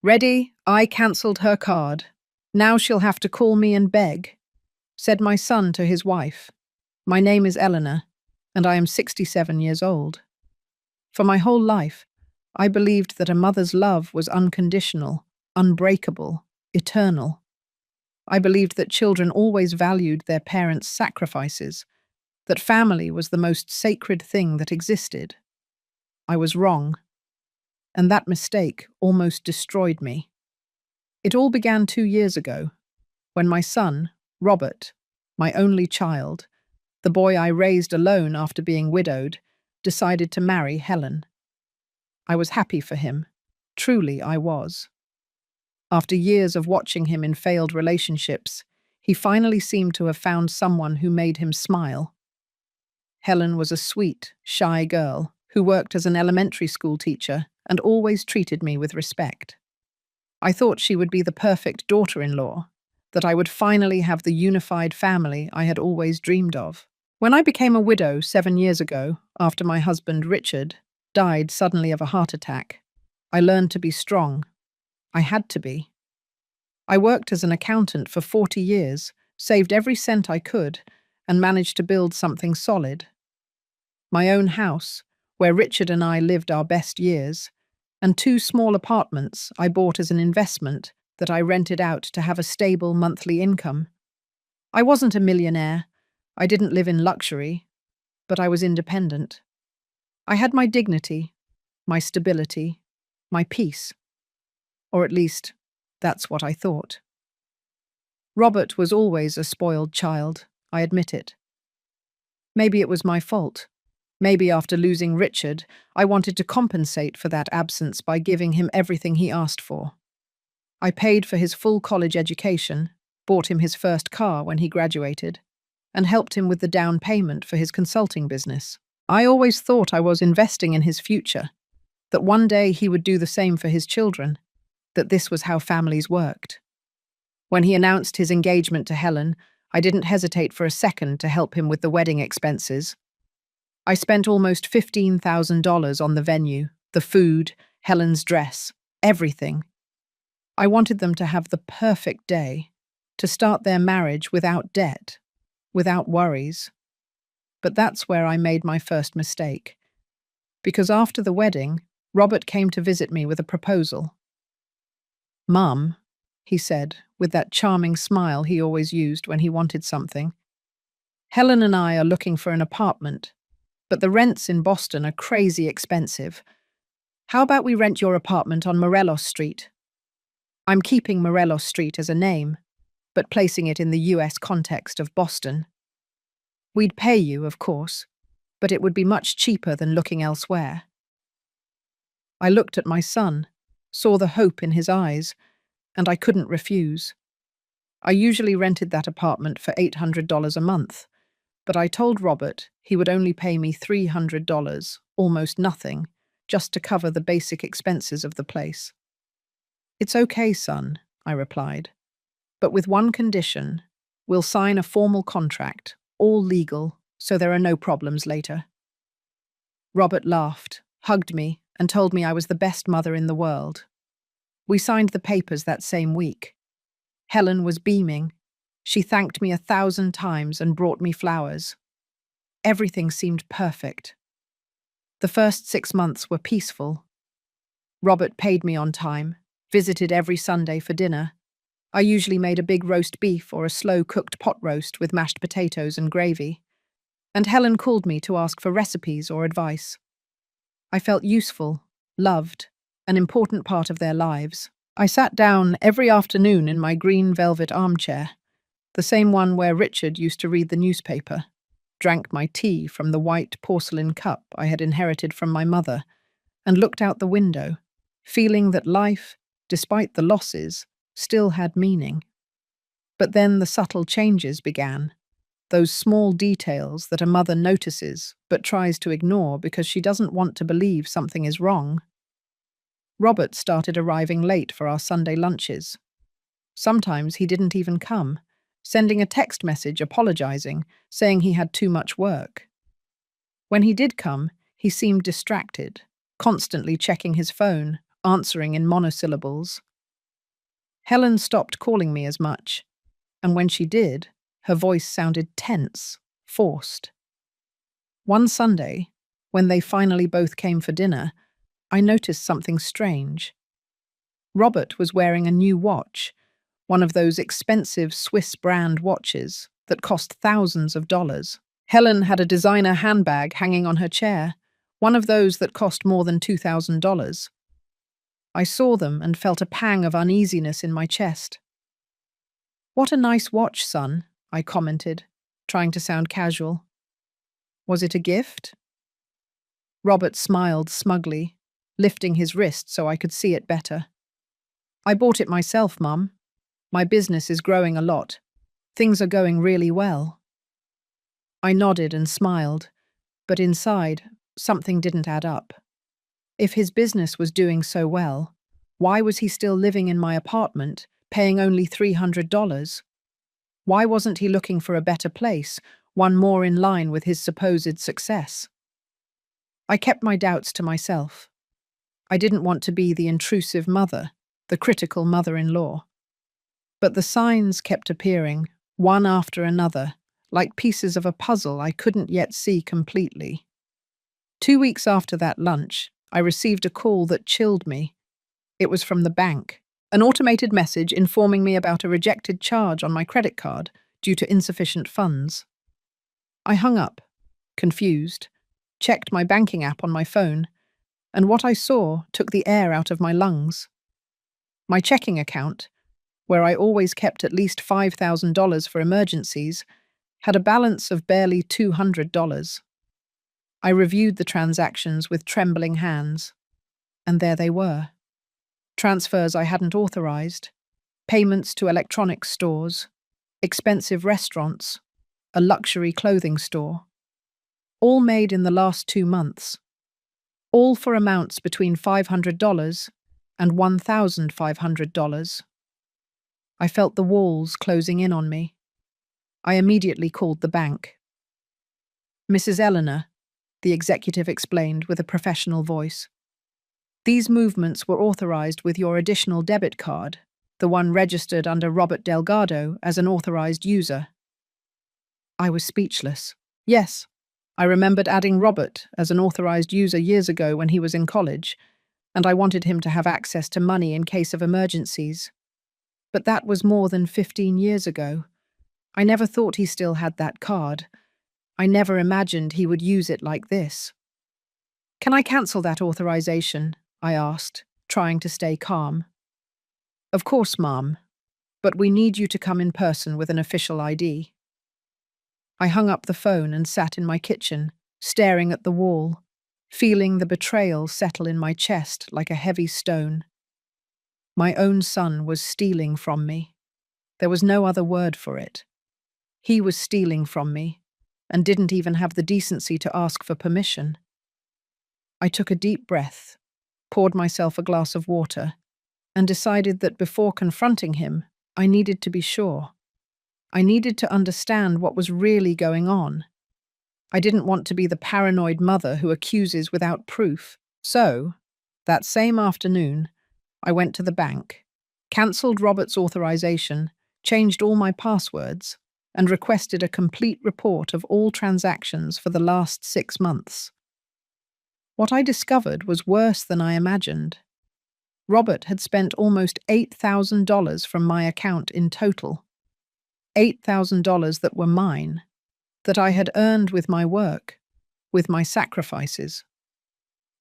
Ready, I cancelled her card. Now she'll have to call me and beg, said my son to his wife. My name is Eleanor, and I am 67 years old. For my whole life, I believed that a mother's love was unconditional, unbreakable, eternal. I believed that children always valued their parents' sacrifices, that family was the most sacred thing that existed. I was wrong, and that mistake almost destroyed me. It all began 2 years ago, when my son, Robert, my only child, the boy I raised alone after being widowed, decided to marry Helen. I was happy for him. Truly, I was. After years of watching him in failed relationships, he finally seemed to have found someone who made him smile. Helen was a sweet, shy girl who worked as an elementary school teacher and always treated me with respect. I thought she would be the perfect daughter-in-law, that I would finally have the unified family I had always dreamed of. When I became a widow 7 years ago, after my husband Richard died suddenly of a heart attack, I learned to be strong. I had to be. I worked as an accountant for 40 years, saved every cent I could, and managed to build something solid. My own house, where Richard and I lived our best years, and 2 small apartments I bought as an investment that I rented out to have a stable monthly income. I wasn't a millionaire. I didn't live in luxury, but I was independent. I had my dignity, my stability, my peace. Or at least, that's what I thought. Robert was always a spoiled child, I admit it. Maybe it was my fault. Maybe after losing Richard, I wanted to compensate for that absence by giving him everything he asked for. I paid for his full college education, bought him his first car when he graduated, and helped him with the down payment for his consulting business. I always thought I was investing in his future, that one day he would do the same for his children, that this was how families worked. When he announced his engagement to Helen, I didn't hesitate for a second to help him with the wedding expenses. I spent almost $15,000 on the venue, the food, Helen's dress, everything. I wanted them to have the perfect day, to start their marriage without debt, without worries. But that's where I made my first mistake. Because after the wedding, Robert came to visit me with a proposal. "Mum," he said, with that charming smile he always used when he wanted something, "Helen and I are looking for an apartment, but the rents in Boston are crazy expensive. How about we rent your apartment on Morelos Street? I'm keeping Morelos Street as a name, but placing it in the US context of Boston. We'd pay you, of course, but it would be much cheaper than looking elsewhere." I looked at my son, saw the hope in his eyes, and I couldn't refuse. I usually rented that apartment for $800 a month, but I told Robert he would only pay me $300, almost nothing, just to cover the basic expenses of the place. "It's okay, son," I replied, "but with one condition. We'll sign a formal contract, all legal, so there are no problems later." Robert laughed, hugged me, and told me I was the best mother in the world. We signed the papers that same week. Helen was beaming. She thanked me 1,000 times and brought me flowers. Everything seemed perfect. The first 6 months were peaceful. Robert paid me on time, visited every Sunday for dinner. I usually made a big roast beef or a slow-cooked pot roast with mashed potatoes and gravy. And Helen called me to ask for recipes or advice. I felt useful, loved, an important part of their lives. I sat down every afternoon in my green velvet armchair, the same one where Richard used to read the newspaper, drank my tea from the white porcelain cup I had inherited from my mother, and looked out the window, feeling that life, despite the losses, still had meaning. But then the subtle changes began, those small details that a mother notices but tries to ignore because she doesn't want to believe something is wrong. Robert started arriving late for our Sunday lunches. Sometimes he didn't even come, sending a text message apologizing, saying he had too much work. When he did come, he seemed distracted, constantly checking his phone, answering in monosyllables, Helen stopped calling me as much, and when she did, her voice sounded tense, forced. One Sunday, when they finally both came for dinner, I noticed something strange. Robert was wearing a new watch, one of those expensive Swiss brand watches that cost thousands of dollars. Helen had a designer handbag hanging on her chair, one of those that cost more than $2,000. I saw them and felt a pang of uneasiness in my chest. "What a nice watch, son," I commented, trying to sound casual. "Was it a gift?" Robert smiled smugly, lifting his wrist so I could see it better. "I bought it myself, Mum. My business is growing a lot. Things are going really well." I nodded and smiled, but inside, something didn't add up. If his business was doing so well, why was he still living in my apartment, paying only $300? Why wasn't he looking for a better place, one more in line with his supposed success? I kept my doubts to myself. I didn't want to be the intrusive mother, the critical mother-in-law. But the signs kept appearing, one after another, like pieces of a puzzle I couldn't yet see completely. 2 weeks after that lunch, I received a call that chilled me. It was from the bank, an automated message informing me about a rejected charge on my credit card due to insufficient funds. I hung up, confused, checked my banking app on my phone, and what I saw took the air out of my lungs. My checking account, where I always kept at least $5,000 for emergencies, had a balance of barely $200. I reviewed the transactions with trembling hands, and there they were. Transfers I hadn't authorized, payments to electronics stores, expensive restaurants, a luxury clothing store. All made in the last 2 months. All for amounts between $500 and $1,500. I felt the walls closing in on me. I immediately called the bank. "Mrs. Eleanor," the executive explained with a professional voice, "these movements were authorized with your additional debit card, the one registered under Robert Delgado as an authorized user." I was speechless. Yes, I remembered adding Robert as an authorized user years ago when he was in college, and I wanted him to have access to money in case of emergencies. But that was more than 15 years ago. I never thought he still had that card. I never imagined he would use it like this. "Can I cancel that authorization?" I asked, trying to stay calm. "Of course, Ma'am, but we need you to come in person with an official ID." I hung up the phone and sat in my kitchen, staring at the wall, feeling the betrayal settle in my chest like a heavy stone. My own son was stealing from me. There was no other word for it. He was stealing from me, and didn't even have the decency to ask for permission. I took a deep breath, poured myself a glass of water, and decided that before confronting him, I needed to be sure. I needed to understand what was really going on. I didn't want to be the paranoid mother who accuses without proof. So, that same afternoon, I went to the bank, cancelled Robert's authorization, changed all my passwords, and requested a complete report of all transactions for the last 6 months. What I discovered was worse than I imagined. Robert had spent almost $8,000 from my account in total. $8,000 that were mine, that I had earned with my work, with my sacrifices.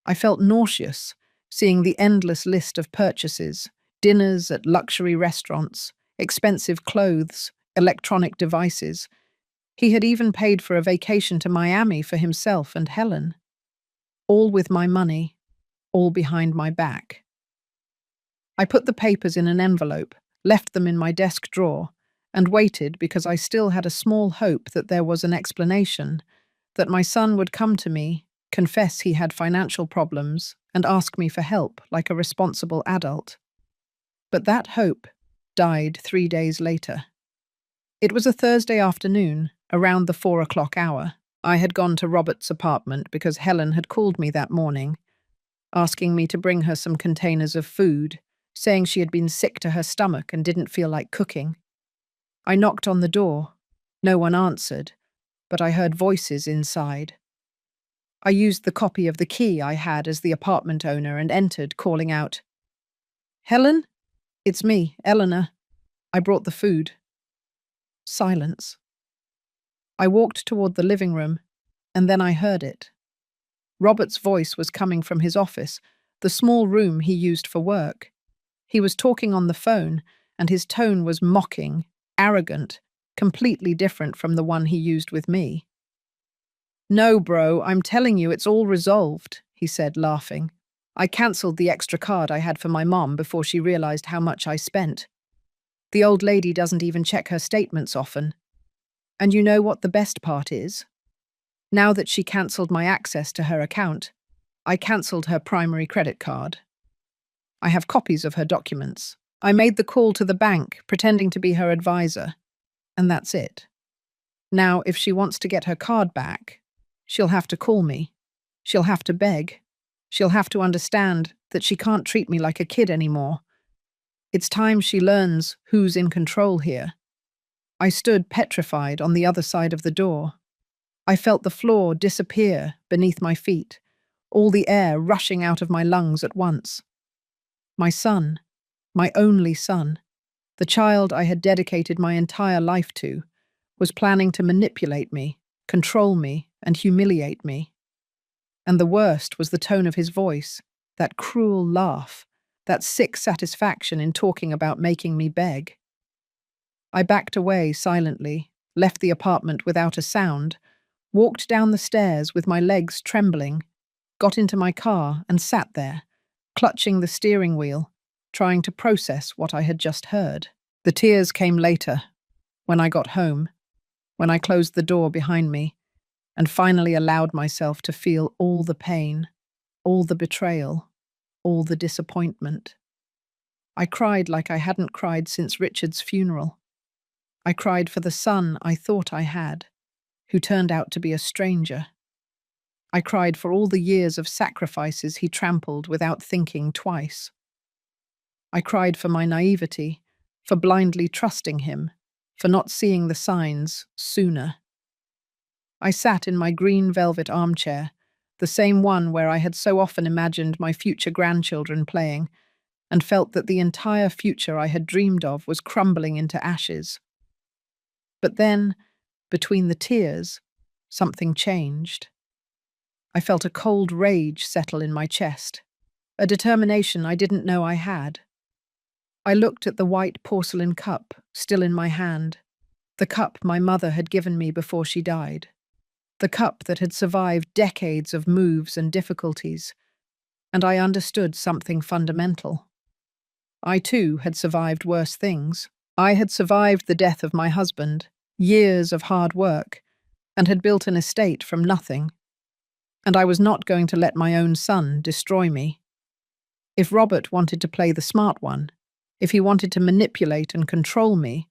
I felt nauseous, seeing the endless list of purchases, dinners at luxury restaurants, expensive clothes, electronic devices. He had even paid for a vacation to Miami for himself and Helen. All with my money, all behind my back. I put the papers in an envelope, left them in my desk drawer, and waited because I still had a small hope that there was an explanation, that my son would come to me, confess he had financial problems, and ask me for help like a responsible adult. But that hope died 3 days later. It was a Thursday afternoon, around the 4 o'clock hour. I had gone to Robert's apartment because Helen had called me that morning, asking me to bring her some containers of food, saying she had been sick to her stomach and didn't feel like cooking. I knocked on the door. No one answered, but I heard voices inside. I used the copy of the key I had as the apartment owner and entered, calling out, "Helen? It's me, Eleanor. I brought the food." Silence. I walked toward the living room, and then I heard it. Robert's voice was coming from his office, the small room he used for work. He was talking on the phone, and his tone was mocking, arrogant, completely different from the one he used with me. "No, bro, I'm telling you it's all resolved," he said, laughing. "I cancelled the extra card I had for my mom before she realized how much I spent. The old lady doesn't even check her statements often. And you know what the best part is? Now that she cancelled my access to her account, I cancelled her primary credit card. I have copies of her documents. I made the call to the bank, pretending to be her advisor, and that's it. Now, if she wants to get her card back, she'll have to call me. She'll have to beg. She'll have to understand that she can't treat me like a kid anymore. It's time she learns who's in control here." I stood petrified on the other side of the door. I felt the floor disappear beneath my feet, all the air rushing out of my lungs at once. My son, my only son, the child I had dedicated my entire life to, was planning to manipulate me, control me, and humiliate me. And the worst was the tone of his voice, that cruel laugh, that sick satisfaction in talking about making me beg. I backed away silently, left the apartment without a sound, walked down the stairs with my legs trembling, got into my car and sat there, clutching the steering wheel, trying to process what I had just heard. The tears came later, when I got home, when I closed the door behind me, and finally allowed myself to feel all the pain, all the betrayal, all the disappointment. I cried like I hadn't cried since Richard's funeral. I cried for the son I thought I had, who turned out to be a stranger. I cried for all the years of sacrifices he trampled without thinking twice. I cried for my naivety, for blindly trusting him, for not seeing the signs sooner. I sat in my green velvet armchair, the same one where I had so often imagined my future grandchildren playing, and felt that the entire future I had dreamed of was crumbling into ashes. But then, between the tears, something changed. I felt a cold rage settle in my chest, a determination I didn't know I had. I looked at the white porcelain cup still in my hand, the cup my mother had given me before she died, the cup that had survived decades of moves and difficulties, and I understood something fundamental. I too had survived worse things. I had survived the death of my husband, years of hard work, and had built an estate from nothing. And I was not going to let my own son destroy me. If Robert wanted to play the smart one, if he wanted to manipulate and control me,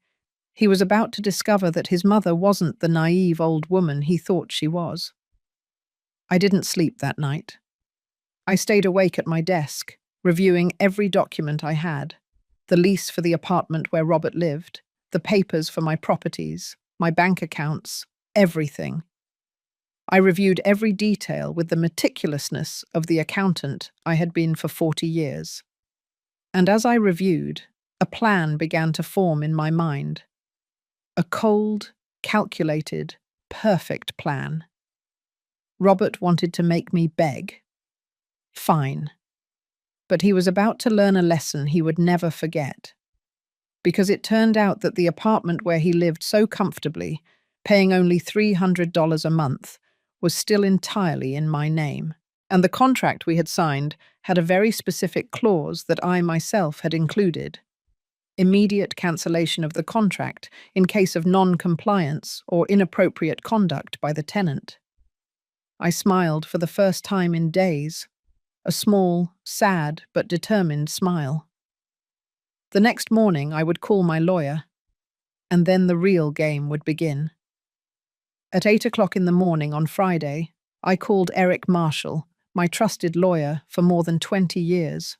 he was about to discover that his mother wasn't the naive old woman he thought she was. I didn't sleep that night. I stayed awake at my desk, reviewing every document I had, the lease for the apartment where Robert lived, the papers for my properties, my bank accounts, everything. I reviewed every detail with the meticulousness of the accountant I had been for 40 years. And as I reviewed, a plan began to form in my mind. A cold, calculated, perfect plan. Robert wanted to make me beg. Fine. But he was about to learn a lesson he would never forget. Because it turned out that the apartment where he lived so comfortably, paying only $300 a month, was still entirely in my name. And the contract we had signed had a very specific clause that I myself had included. Immediate cancellation of the contract in case of non-compliance or inappropriate conduct by the tenant. I smiled for the first time in days, a small, sad but determined smile. The next morning I would call my lawyer, and then the real game would begin. At 8 o'clock in the morning on Friday, I called Eric Marshall, my trusted lawyer for more than 20 years.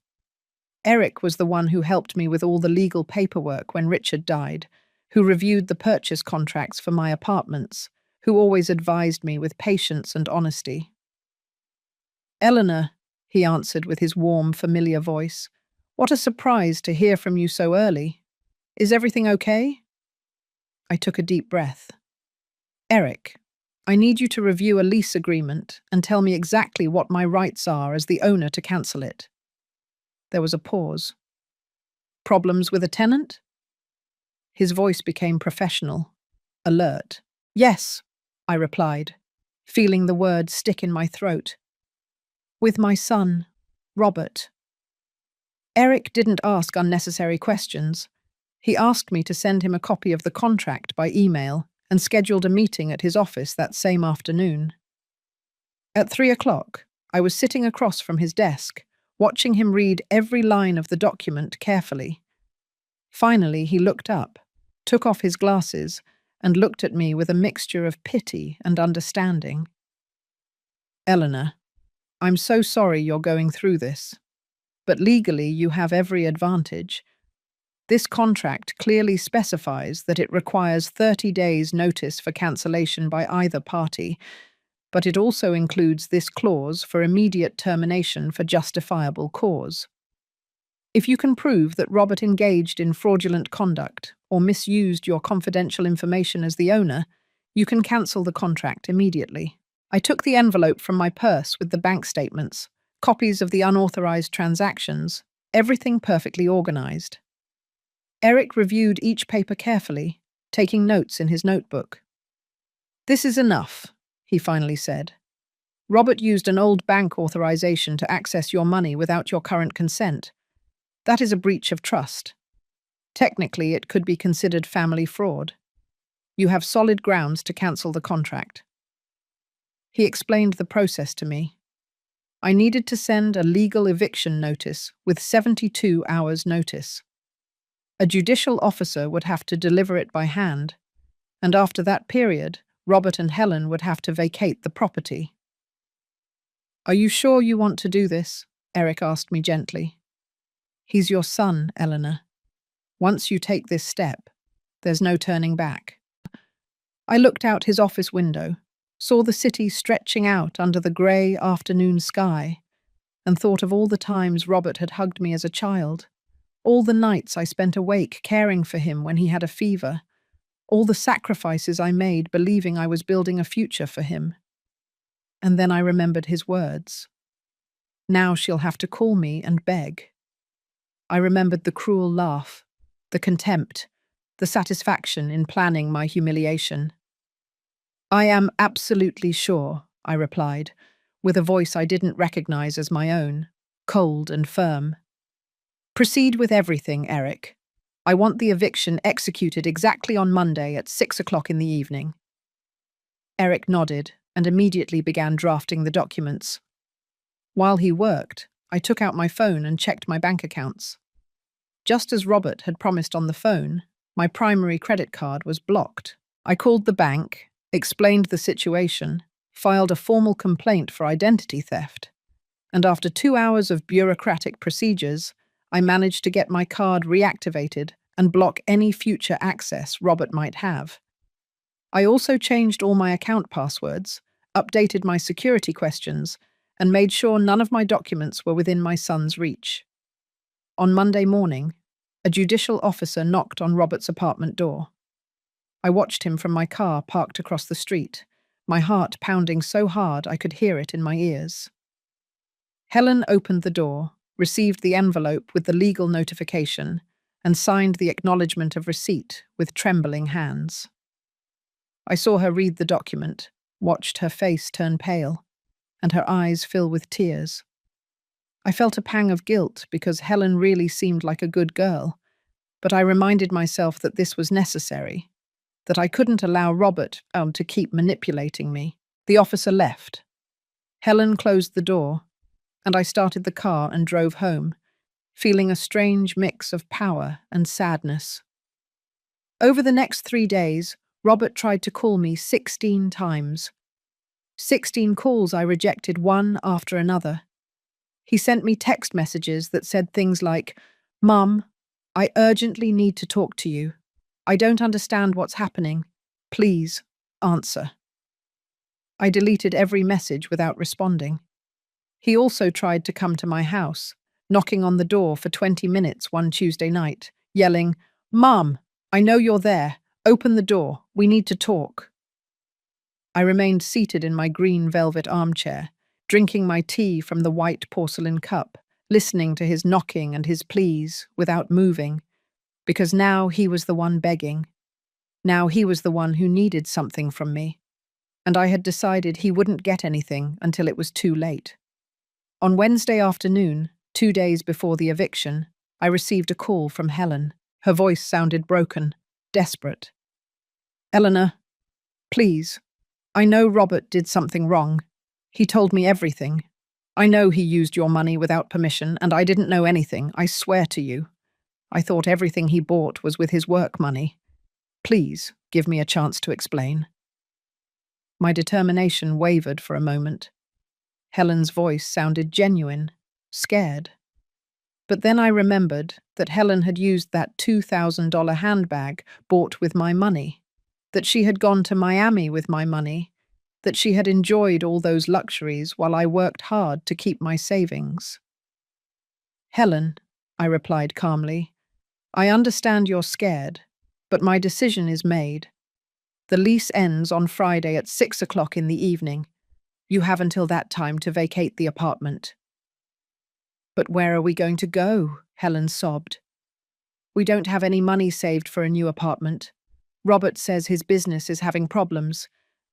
Eric was the one who helped me with all the legal paperwork when Richard died, who reviewed the purchase contracts for my apartments, who always advised me with patience and honesty. Eleanor, he answered with his warm, familiar voice. What a surprise to hear from you so early. Is everything okay? I took a deep breath. Eric, I need you to review a lease agreement and tell me exactly what my rights are as the owner to cancel it. There was a pause. Problems with a tenant? His voice became professional, alert. Yes, I replied, feeling the words stick in my throat. With my son, Robert. Eric didn't ask unnecessary questions. He asked me to send him a copy of the contract by email and scheduled a meeting at his office that same afternoon. At 3 o'clock, I was sitting across from his desk, watching him read every line of the document carefully. Finally, he looked up, took off his glasses, and looked at me with a mixture of pity and understanding. Eleanor, I'm so sorry you're going through this, but legally you have every advantage. This contract clearly specifies that it requires 30 days' notice for cancellation by either party, but it also includes this clause for immediate termination for justifiable cause. If you can prove that Robert engaged in fraudulent conduct or misused your confidential information as the owner, you can cancel the contract immediately. I took the envelope from my purse with the bank statements, copies of the unauthorized transactions, everything perfectly organized. Eric reviewed each paper carefully, taking notes in his notebook. This is enough, he finally said. Robert used an old bank authorization to access your money without your current consent. That is a breach of trust. Technically, it could be considered family fraud. You have solid grounds to cancel the contract. He explained the process to me. I needed to send a legal eviction notice with 72 hours' notice. A judicial officer would have to deliver it by hand, and after that period, Robert and Helen would have to vacate the property. Are you sure you want to do this? Eric asked me gently. He's your son, Eleanor. Once you take this step, there's no turning back. I looked out his office window, saw the city stretching out under the grey afternoon sky, and thought of all the times Robert had hugged me as a child, all the nights I spent awake caring for him when he had a fever, all the sacrifices I made believing I was building a future for him. And then I remembered his words. Now she'll have to call me and beg. I remembered the cruel laugh, the contempt, the satisfaction in planning my humiliation. I am absolutely sure, I replied, with a voice I didn't recognize as my own, cold and firm. Proceed with everything, Eric. I want the eviction executed exactly on Monday at 6 o'clock in the evening. Eric nodded and immediately began drafting the documents. While he worked, I took out my phone and checked my bank accounts. Just as Robert had promised on the phone, my primary credit card was blocked. I called the bank, explained the situation, filed a formal complaint for identity theft, and after 2 hours of bureaucratic procedures, I managed to get my card reactivated and block any future access Robert might have. I also changed all my account passwords, updated my security questions, and made sure none of my documents were within my son's reach. On Monday morning, a judicial officer knocked on Robert's apartment door. I watched him from my car parked across the street, my heart pounding so hard I could hear it in my ears. Helen opened the door, received the envelope with the legal notification, and signed the acknowledgement of receipt with trembling hands. I saw her read the document, watched her face turn pale, and her eyes fill with tears. I felt a pang of guilt because Helen really seemed like a good girl, but I reminded myself that this was necessary, that I couldn't allow Robert to keep manipulating me. The officer left. Helen closed the door, and I started the car and drove home, feeling a strange mix of power and sadness. Over the next 3 days, Robert tried to call me 16 times. 16 calls I rejected one after another. He sent me text messages that said things like, "Mum, I urgently need to talk to you. I don't understand what's happening. Please, answer." I deleted every message without responding. He also tried to come to my house, knocking on the door for 20 minutes one Tuesday night, yelling, "Mum, I know you're there. Open the door. We need to talk." I remained seated in my green velvet armchair, drinking my tea from the white porcelain cup, listening to his knocking and his pleas without moving, because now he was the one begging. Now he was the one who needed something from me, and I had decided he wouldn't get anything until it was too late. On Wednesday afternoon, 2 days before the eviction, I received a call from Helen. Her voice sounded broken, desperate. "Eleanor, please. I know Robert did something wrong. He told me everything. I know he used your money without permission, and I didn't know anything, I swear to you. I thought everything he bought was with his work money. Please, give me a chance to explain." My determination wavered for a moment. Helen's voice sounded genuine, scared. But then I remembered that Helen had used that $2,000 handbag bought with my money, that she had gone to Miami with my money, that she had enjoyed all those luxuries while I worked hard to keep my savings. "Helen," I replied calmly, "I understand you're scared, but my decision is made. The lease ends on Friday at 6 o'clock in the evening. You have until that time to vacate the apartment." "But where are we going to go?" Helen sobbed. "We don't have any money saved for a new apartment. Robert says his business is having problems,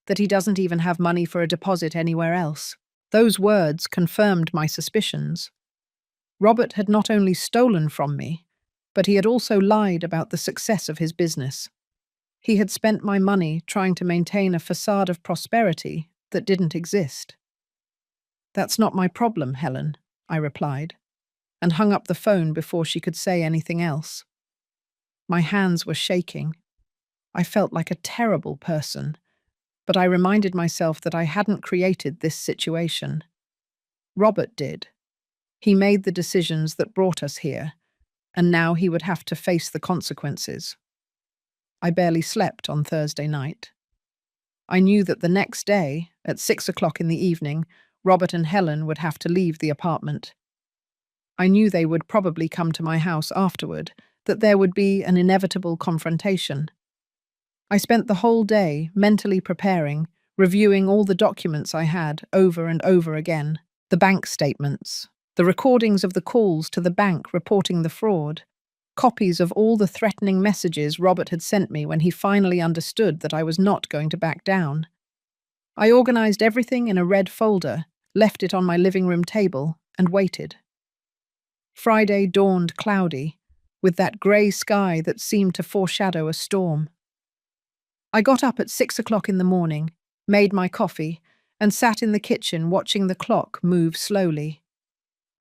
that he doesn't even have money for a deposit anywhere else." Those words confirmed my suspicions. Robert had not only stolen from me, but he had also lied about the success of his business. He had spent my money trying to maintain a facade of prosperity that didn't exist. "That's not my problem, Helen," I replied, and hung up the phone before she could say anything else. My hands were shaking. I felt like a terrible person, but I reminded myself that I hadn't created this situation. Robert did. He made the decisions that brought us here, and now he would have to face the consequences. I barely slept on Thursday night. I knew that the next day, at 6 o'clock in the evening, Robert and Helen would have to leave the apartment. I knew they would probably come to my house afterward, that there would be an inevitable confrontation. I spent the whole day mentally preparing, reviewing all the documents I had over and over again, the bank statements, the recordings of the calls to the bank reporting the fraud, copies of all the threatening messages Robert had sent me when he finally understood that I was not going to back down. I organized everything in a red folder, left it on my living room table, and waited. Friday dawned cloudy, with that grey sky that seemed to foreshadow a storm. I got up at 6 o'clock in the morning, made my coffee, and sat in the kitchen watching the clock move slowly.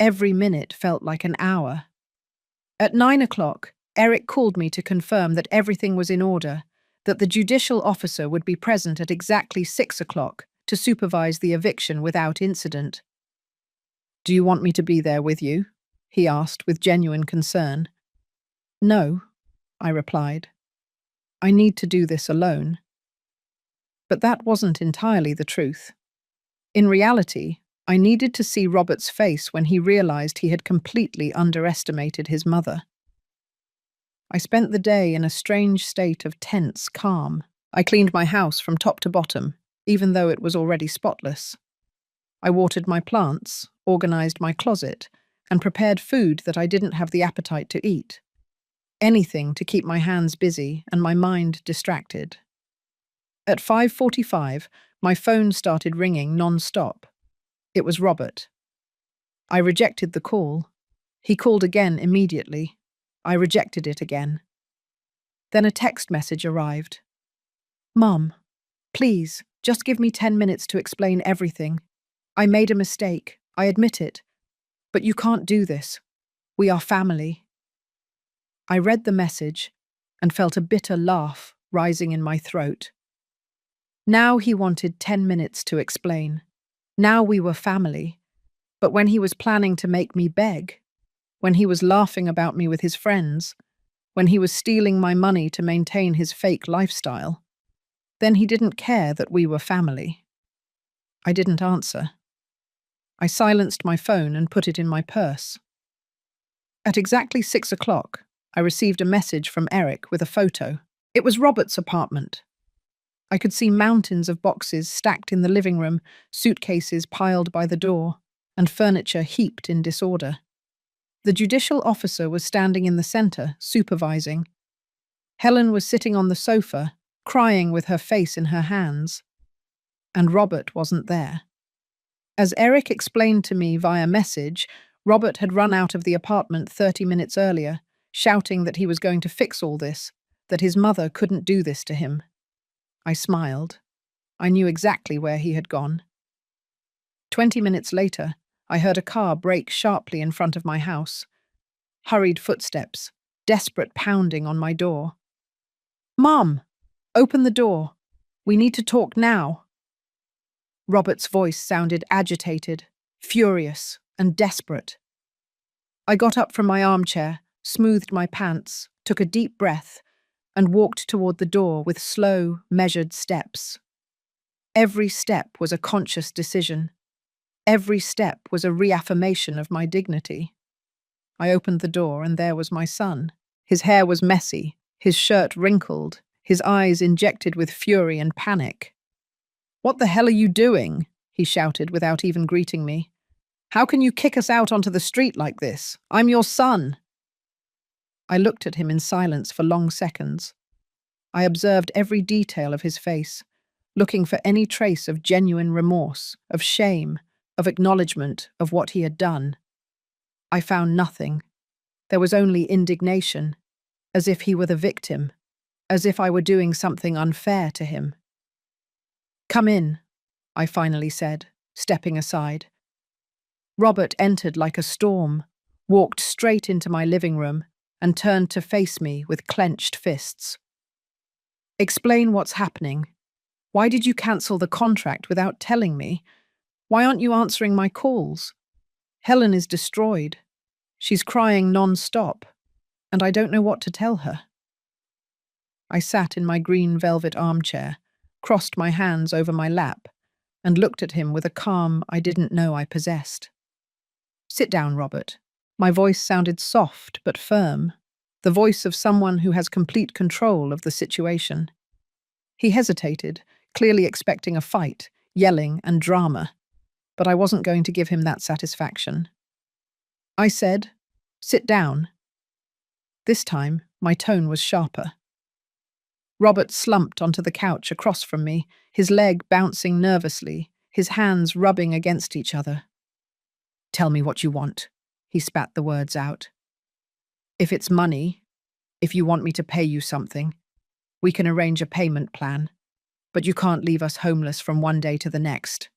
Every minute felt like an hour. At 9 o'clock, Eric called me to confirm that everything was in order, that the judicial officer would be present at exactly 6 o'clock to supervise the eviction without incident. "Do you want me to be there with you?" he asked with genuine concern. "No," I replied. "I need to do this alone." But that wasn't entirely the truth. In reality, I needed to see Robert's face when he realized he had completely underestimated his mother. I spent the day in a strange state of tense calm. I cleaned my house from top to bottom, even though it was already spotless. I watered my plants, organized my closet, and prepared food that I didn't have the appetite to eat. Anything to keep my hands busy and my mind distracted. At 5:45, my phone started ringing non-stop. It was Robert. I rejected the call. He called again immediately. I rejected it again. Then a text message arrived. "Mum, please, just give me 10 minutes to explain everything. I made a mistake, I admit it. But you can't do this. We are family." I read the message and felt a bitter laugh rising in my throat. Now he wanted 10 minutes to explain. Now we were family. But when he was planning to make me beg, when he was laughing about me with his friends, when he was stealing my money to maintain his fake lifestyle, then he didn't care that we were family. I didn't answer. I silenced my phone and put it in my purse. At exactly 6 o'clock, I received a message from Eric with a photo. It was Robert's apartment. I could see mountains of boxes stacked in the living room, suitcases piled by the door, and furniture heaped in disorder. The judicial officer was standing in the center, supervising. Helen was sitting on the sofa, crying with her face in her hands. And Robert wasn't there. As Eric explained to me via message, Robert had run out of the apartment 30 minutes earlier, shouting that he was going to fix all this, that his mother couldn't do this to him. I smiled. I knew exactly where he had gone. 20 minutes later, I heard a car brake sharply in front of my house. Hurried footsteps, desperate pounding on my door. "Mom, open the door. We need to talk now." Robert's voice sounded agitated, furious, and desperate. I got up from my armchair, smoothed my pants, took a deep breath, and walked toward the door with slow, measured steps. Every step was a conscious decision. Every step was a reaffirmation of my dignity. I opened the door, and there was my son. His hair was messy, his shirt wrinkled, his eyes injected with fury and panic. "What the hell are you doing?" he shouted without even greeting me. "How can you kick us out onto the street like this? I'm your son." I looked at him in silence for long seconds. I observed every detail of his face, looking for any trace of genuine remorse, of shame, of acknowledgement of what he had done. I found nothing. There was only indignation, as if he were the victim, as if I were doing something unfair to him. "Come in," I finally said, stepping aside. Robert entered like a storm, walked straight into my living room, and turned to face me with clenched fists. "Explain what's happening. Why did you cancel the contract without telling me? Why aren't you answering my calls? Helen is destroyed. She's crying non-stop, and I don't know what to tell her." I sat in my green velvet armchair, crossed my hands over my lap, and looked at him with a calm I didn't know I possessed. "Sit down, Robert." My voice sounded soft but firm, the voice of someone who has complete control of the situation. He hesitated, clearly expecting a fight, yelling and drama, but I wasn't going to give him that satisfaction. I said, "Sit down." This time, my tone was sharper. Robert slumped onto the couch across from me, his leg bouncing nervously, his hands rubbing against each other. "Tell me what you want," he spat the words out. "If it's money, if you want me to pay you something, we can arrange a payment plan, but you can't leave us homeless from one day to the next."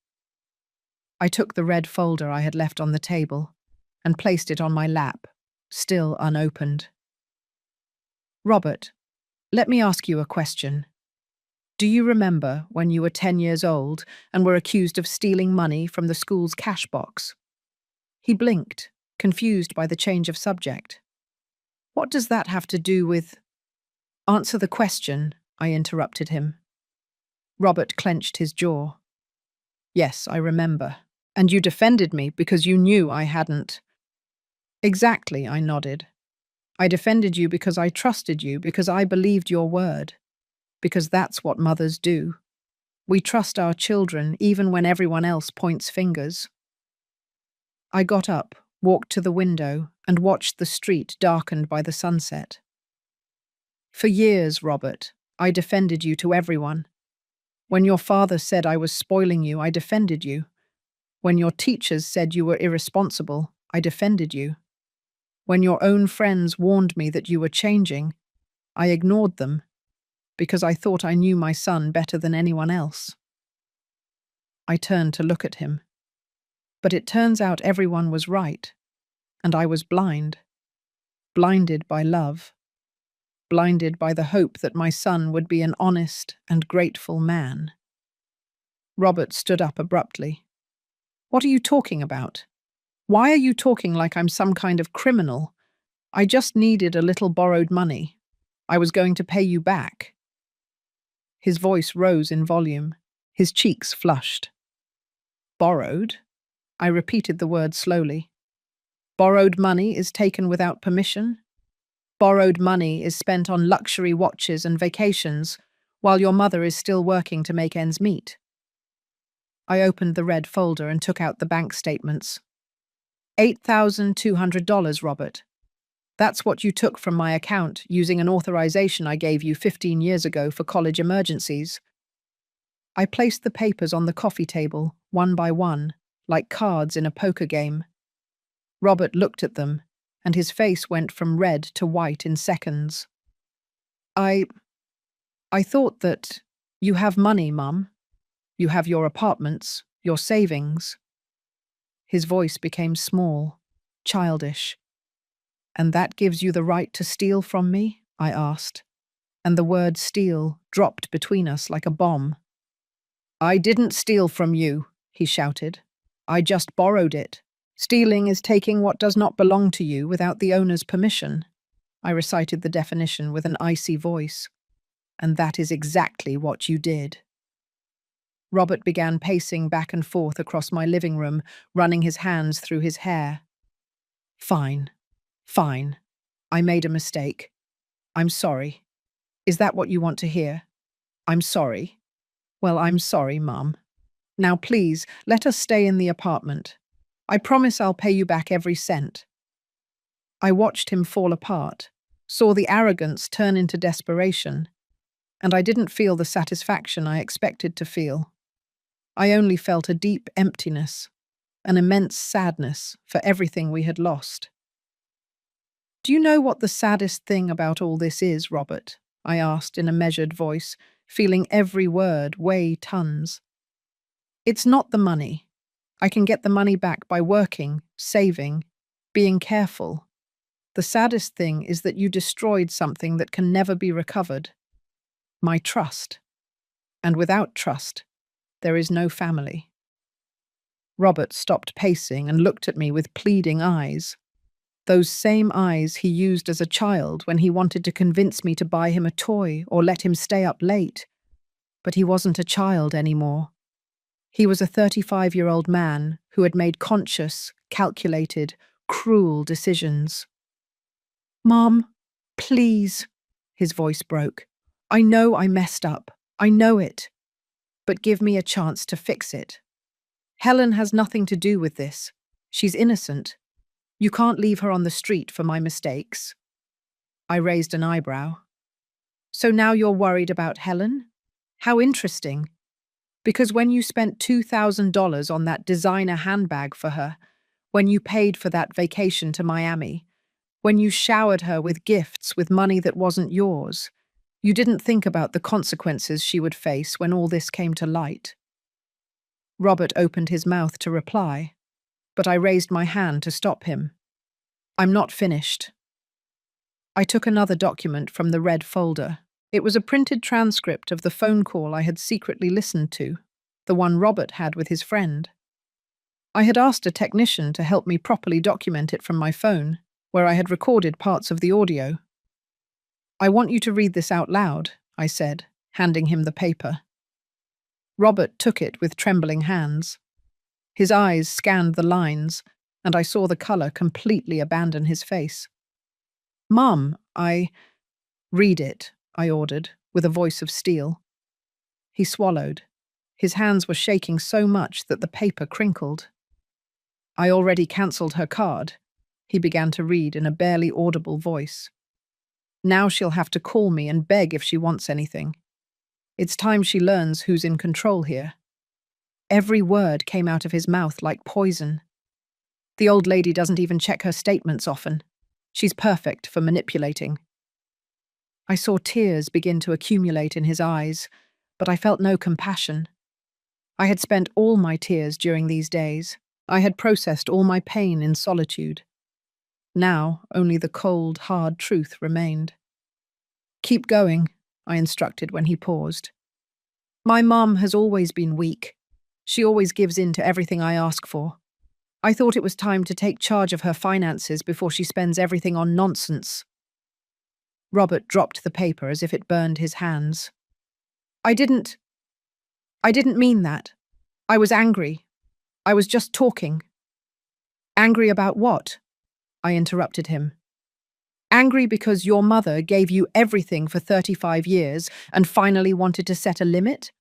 I took the red folder I had left on the table and placed it on my lap, still unopened. "Robert, let me ask you a question. Do you remember when you were 10 years old and were accused of stealing money from the school's cash box?" He blinked, confused by the change of subject. "What does that have to do with—" "Answer the question," I interrupted him. Robert clenched his jaw. "Yes, I remember. And you defended me because you knew I hadn't." "Exactly," I nodded. "I defended you because I trusted you, because I believed your word. Because that's what mothers do. We trust our children even when everyone else points fingers." I got up, walked to the window, and watched the street darkened by the sunset. "For years, Robert, I defended you to everyone. When your father said I was spoiling you, I defended you. When your teachers said you were irresponsible, I defended you. When your own friends warned me that you were changing, I ignored them, because I thought I knew my son better than anyone else." I turned to look at him. But it turns out everyone was right, and I was blind. Blinded by love. Blinded by the hope that my son would be an honest and grateful man. Robert stood up abruptly. "What are you talking about?" Why are you talking like I'm some kind of criminal? I just needed a little borrowed money. I was going to pay you back. His voice rose in volume. His cheeks flushed. Borrowed? I repeated the word slowly. Borrowed money is taken without permission? Borrowed money is spent on luxury watches and vacations, while your mother is still working to make ends meet. I opened the red folder and took out the bank statements. $8,200, Robert. That's what you took from my account using an authorization I gave you 15 years ago for college emergencies. I placed the papers on the coffee table, one by one, like cards in a poker game. Robert looked at them, and his face went from red to white in seconds. I thought that you have money, Mum. You have your apartments, your savings. His voice became small, childish. And that gives you the right to steal from me? I asked, and the word steal dropped between us like a bomb. I didn't steal from you, he shouted. I just borrowed it. Stealing is taking what does not belong to you without the owner's permission. I recited the definition with an icy voice. And that is exactly what you did. Robert began pacing back and forth across my living room, running his hands through his hair. Fine. Fine. I made a mistake. I'm sorry. Is that what you want to hear? I'm sorry. Well, I'm sorry, Mum. Now please, let us stay in the apartment. I promise I'll pay you back every cent. I watched him fall apart, saw the arrogance turn into desperation, and I didn't feel the satisfaction I expected to feel. I only felt a deep emptiness, an immense sadness for everything we had lost. Do you know what the saddest thing about all this is, Robert? I asked in a measured voice, feeling every word weigh tons. It's not the money. I can get the money back by working, saving, being careful. The saddest thing is that you destroyed something that can never be recovered. My trust. And without trust, there is no family. Robert stopped pacing and looked at me with pleading eyes. Those same eyes he used as a child when he wanted to convince me to buy him a toy or let him stay up late. But he wasn't a child anymore. He was a 35-year-old man who had made conscious, calculated, cruel decisions. Mom, please, his voice broke. I know I messed up. I know it. But give me a chance to fix it. Helen has nothing to do with this. She's innocent. You can't leave her on the street for my mistakes. I raised an eyebrow. So now you're worried about Helen? How interesting. Because when you spent $2,000 on that designer handbag for her, when you paid for that vacation to Miami, when you showered her with gifts with money that wasn't yours, you didn't think about the consequences she would face when all this came to light. Robert opened his mouth to reply, but I raised my hand to stop him. I'm not finished. I took another document from the red folder. It was a printed transcript of the phone call I had secretly listened to, the one Robert had with his friend. I had asked a technician to help me properly document it from my phone, where I had recorded parts of the audio. I want you to read this out loud, I said, handing him the paper. Robert took it with trembling hands. His eyes scanned the lines, and I saw the color completely abandon his face. Mum, Read it, I ordered, with a voice of steel. He swallowed. His hands were shaking so much that the paper crinkled. I already cancelled her card, he began to read in a barely audible voice. Now she'll have to call me and beg if she wants anything. It's time she learns who's in control here. Every word came out of his mouth like poison. The old lady doesn't even check her statements often. She's perfect for manipulating. I saw tears begin to accumulate in his eyes, but I felt no compassion. I had spent all my tears during these days. I had processed all my pain in solitude. Now, only the cold, hard truth remained. Keep going, I instructed when he paused. My mum has always been weak. She always gives in to everything I ask for. I thought it was time to take charge of her finances before she spends everything on nonsense. Robert dropped the paper as if it burned his hands. I didn't mean that. I was angry. I was just talking. Angry about what? I interrupted him. Angry because your mother gave you everything for 35 years and finally wanted to set a limit?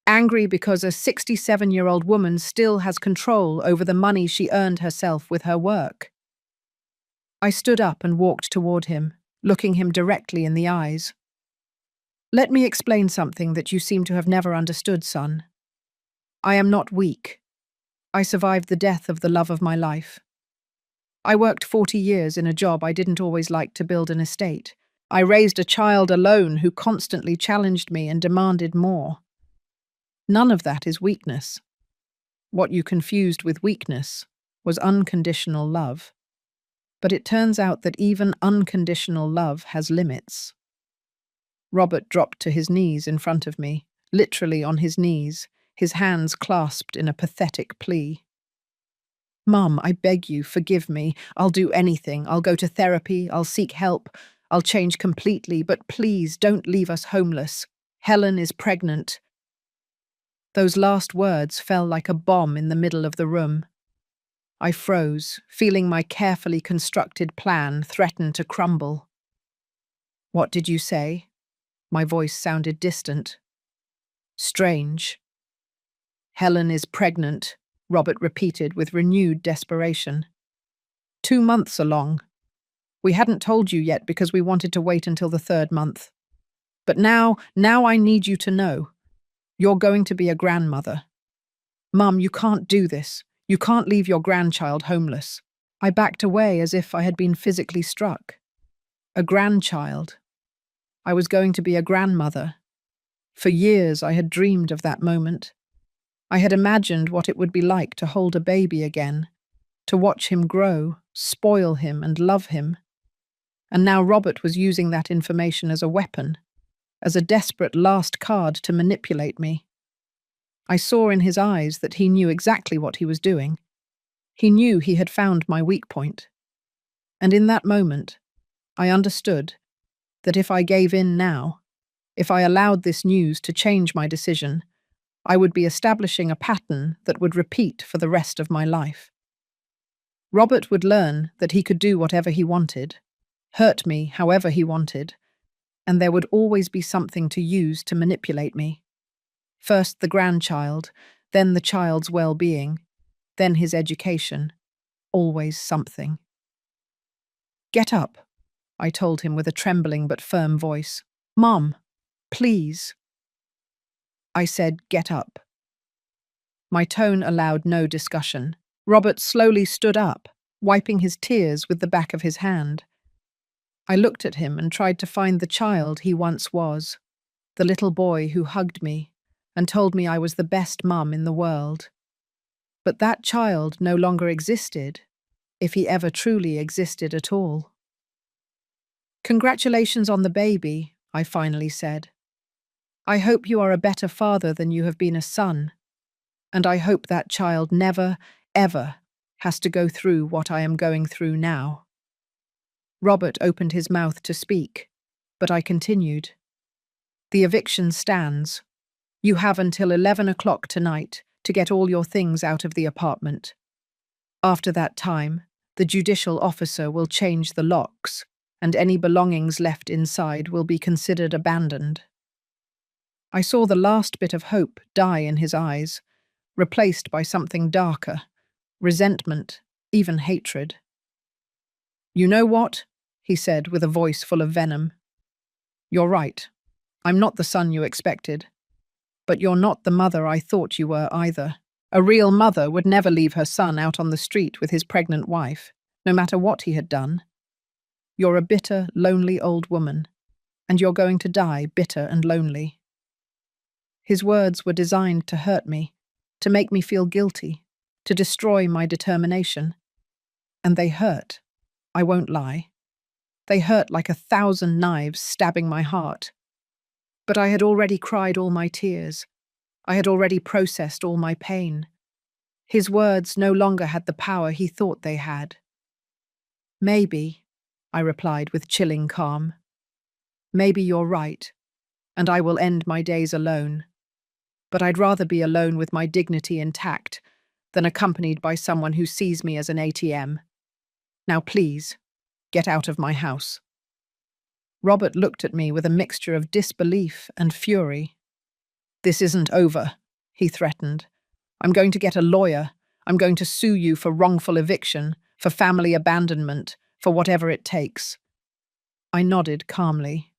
Angry because a 67-year-old woman still has control over the money she earned herself with her work? I stood up and walked toward him, looking him directly in the eyes. Let me explain something that you seem to have never understood, son. I am not weak. I survived the death of the love of my life. I worked 40 years in a job I didn't always like to build an estate. I raised a child alone who constantly challenged me and demanded more. None of that is weakness. What you confused with weakness was unconditional love. But it turns out that even unconditional love has limits. Robert dropped to his knees in front of me, literally on his knees, his hands clasped in a pathetic plea. Mum, I beg you, forgive me. I'll do anything. I'll go to therapy. I'll seek help. I'll change completely, but please don't leave us homeless. Helen is pregnant. Those last words fell like a bomb in the middle of the room. I froze, feeling my carefully constructed plan threaten to crumble. What did you say? My voice sounded distant. Strange. Helen is pregnant, Robert repeated with renewed desperation. 2 months along. We hadn't told you yet because we wanted to wait until the 3rd month. But now I need you to know. You're going to be a grandmother. Mum, you can't do this. You can't leave your grandchild homeless. I backed away as if I had been physically struck. A grandchild. I was going to be a grandmother. For years I had dreamed of that moment. I had imagined what it would be like to hold a baby again, to watch him grow, spoil him and love him. And now Robert was using that information as a weapon, as a desperate last card to manipulate me. I saw in his eyes that he knew exactly what he was doing. He knew he had found my weak point. And in that moment, I understood that if I gave in now, if I allowed this news to change my decision, I would be establishing a pattern that would repeat for the rest of my life. Robert would learn that he could do whatever he wanted, hurt me however he wanted, and there would always be something to use to manipulate me. First the grandchild, then the child's well-being, then his education. Always something. Get up, I told him with a trembling but firm voice. Mum, please. I said, get up. My tone allowed no discussion. Robert slowly stood up, wiping his tears with the back of his hand. I looked at him and tried to find the child he once was, the little boy who hugged me and told me I was the best mum in the world. But that child no longer existed, if he ever truly existed at all. Congratulations on the baby, I finally said. I hope you are a better father than you have been a son, and I hope that child never, ever has to go through what I am going through now. Robert opened his mouth to speak, but I continued. The eviction stands. You have until 11 o'clock tonight to get all your things out of the apartment. After that time, the judicial officer will change the locks, and any belongings left inside will be considered abandoned. I saw the last bit of hope die in his eyes, replaced by something darker, resentment, even hatred. You know what? He said with a voice full of venom. You're right. I'm not the son you expected. But you're not the mother I thought you were either. A real mother would never leave her son out on the street with his pregnant wife, no matter what he had done. You're a bitter, lonely old woman, and you're going to die bitter and lonely. His words were designed to hurt me, to make me feel guilty, to destroy my determination. And they hurt, I won't lie. They hurt like 1,000 knives stabbing my heart. But I had already cried all my tears. I had already processed all my pain. His words no longer had the power he thought they had. Maybe, I replied with chilling calm. Maybe you're right, and I will end my days alone. But I'd rather be alone with my dignity intact than accompanied by someone who sees me as an ATM. Now please, get out of my house. Robert looked at me with a mixture of disbelief and fury. This isn't over, he threatened. I'm going to get a lawyer. I'm going to sue you for wrongful eviction, for family abandonment, for whatever it takes. I nodded calmly.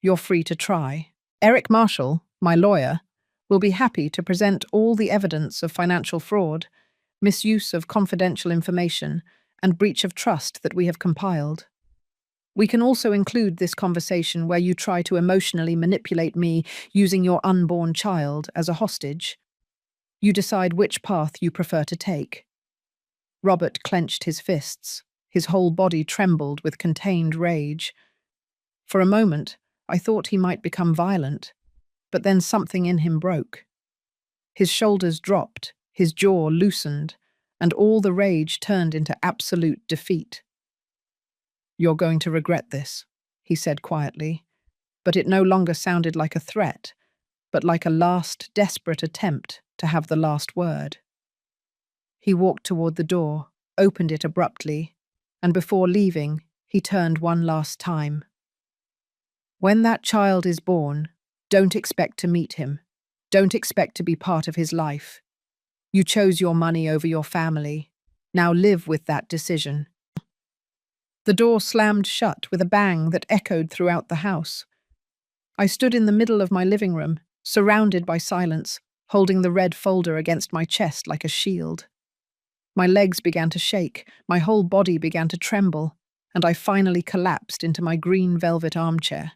You're free to try. Eric Marshall, my lawyer, will be happy to present all the evidence of financial fraud, misuse of confidential information, and breach of trust that we have compiled. We can also include this conversation where you try to emotionally manipulate me using your unborn child as a hostage. You decide which path you prefer to take. Robert clenched his fists. His whole body trembled with contained rage. For a moment, I thought he might become violent, but then something in him broke. His shoulders dropped, his jaw loosened, and all the rage turned into absolute defeat. You're going to regret this, he said quietly, but it no longer sounded like a threat, but like a last desperate attempt to have the last word. He walked toward the door, opened it abruptly, and before leaving, he turned one last time. When that child is born, don't expect to meet him. Don't expect to be part of his life. You chose your money over your family. Now live with that decision. The door slammed shut with a bang that echoed throughout the house. I stood in the middle of my living room, surrounded by silence, holding the red folder against my chest like a shield. My legs began to shake, my whole body began to tremble, and I finally collapsed into my green velvet armchair.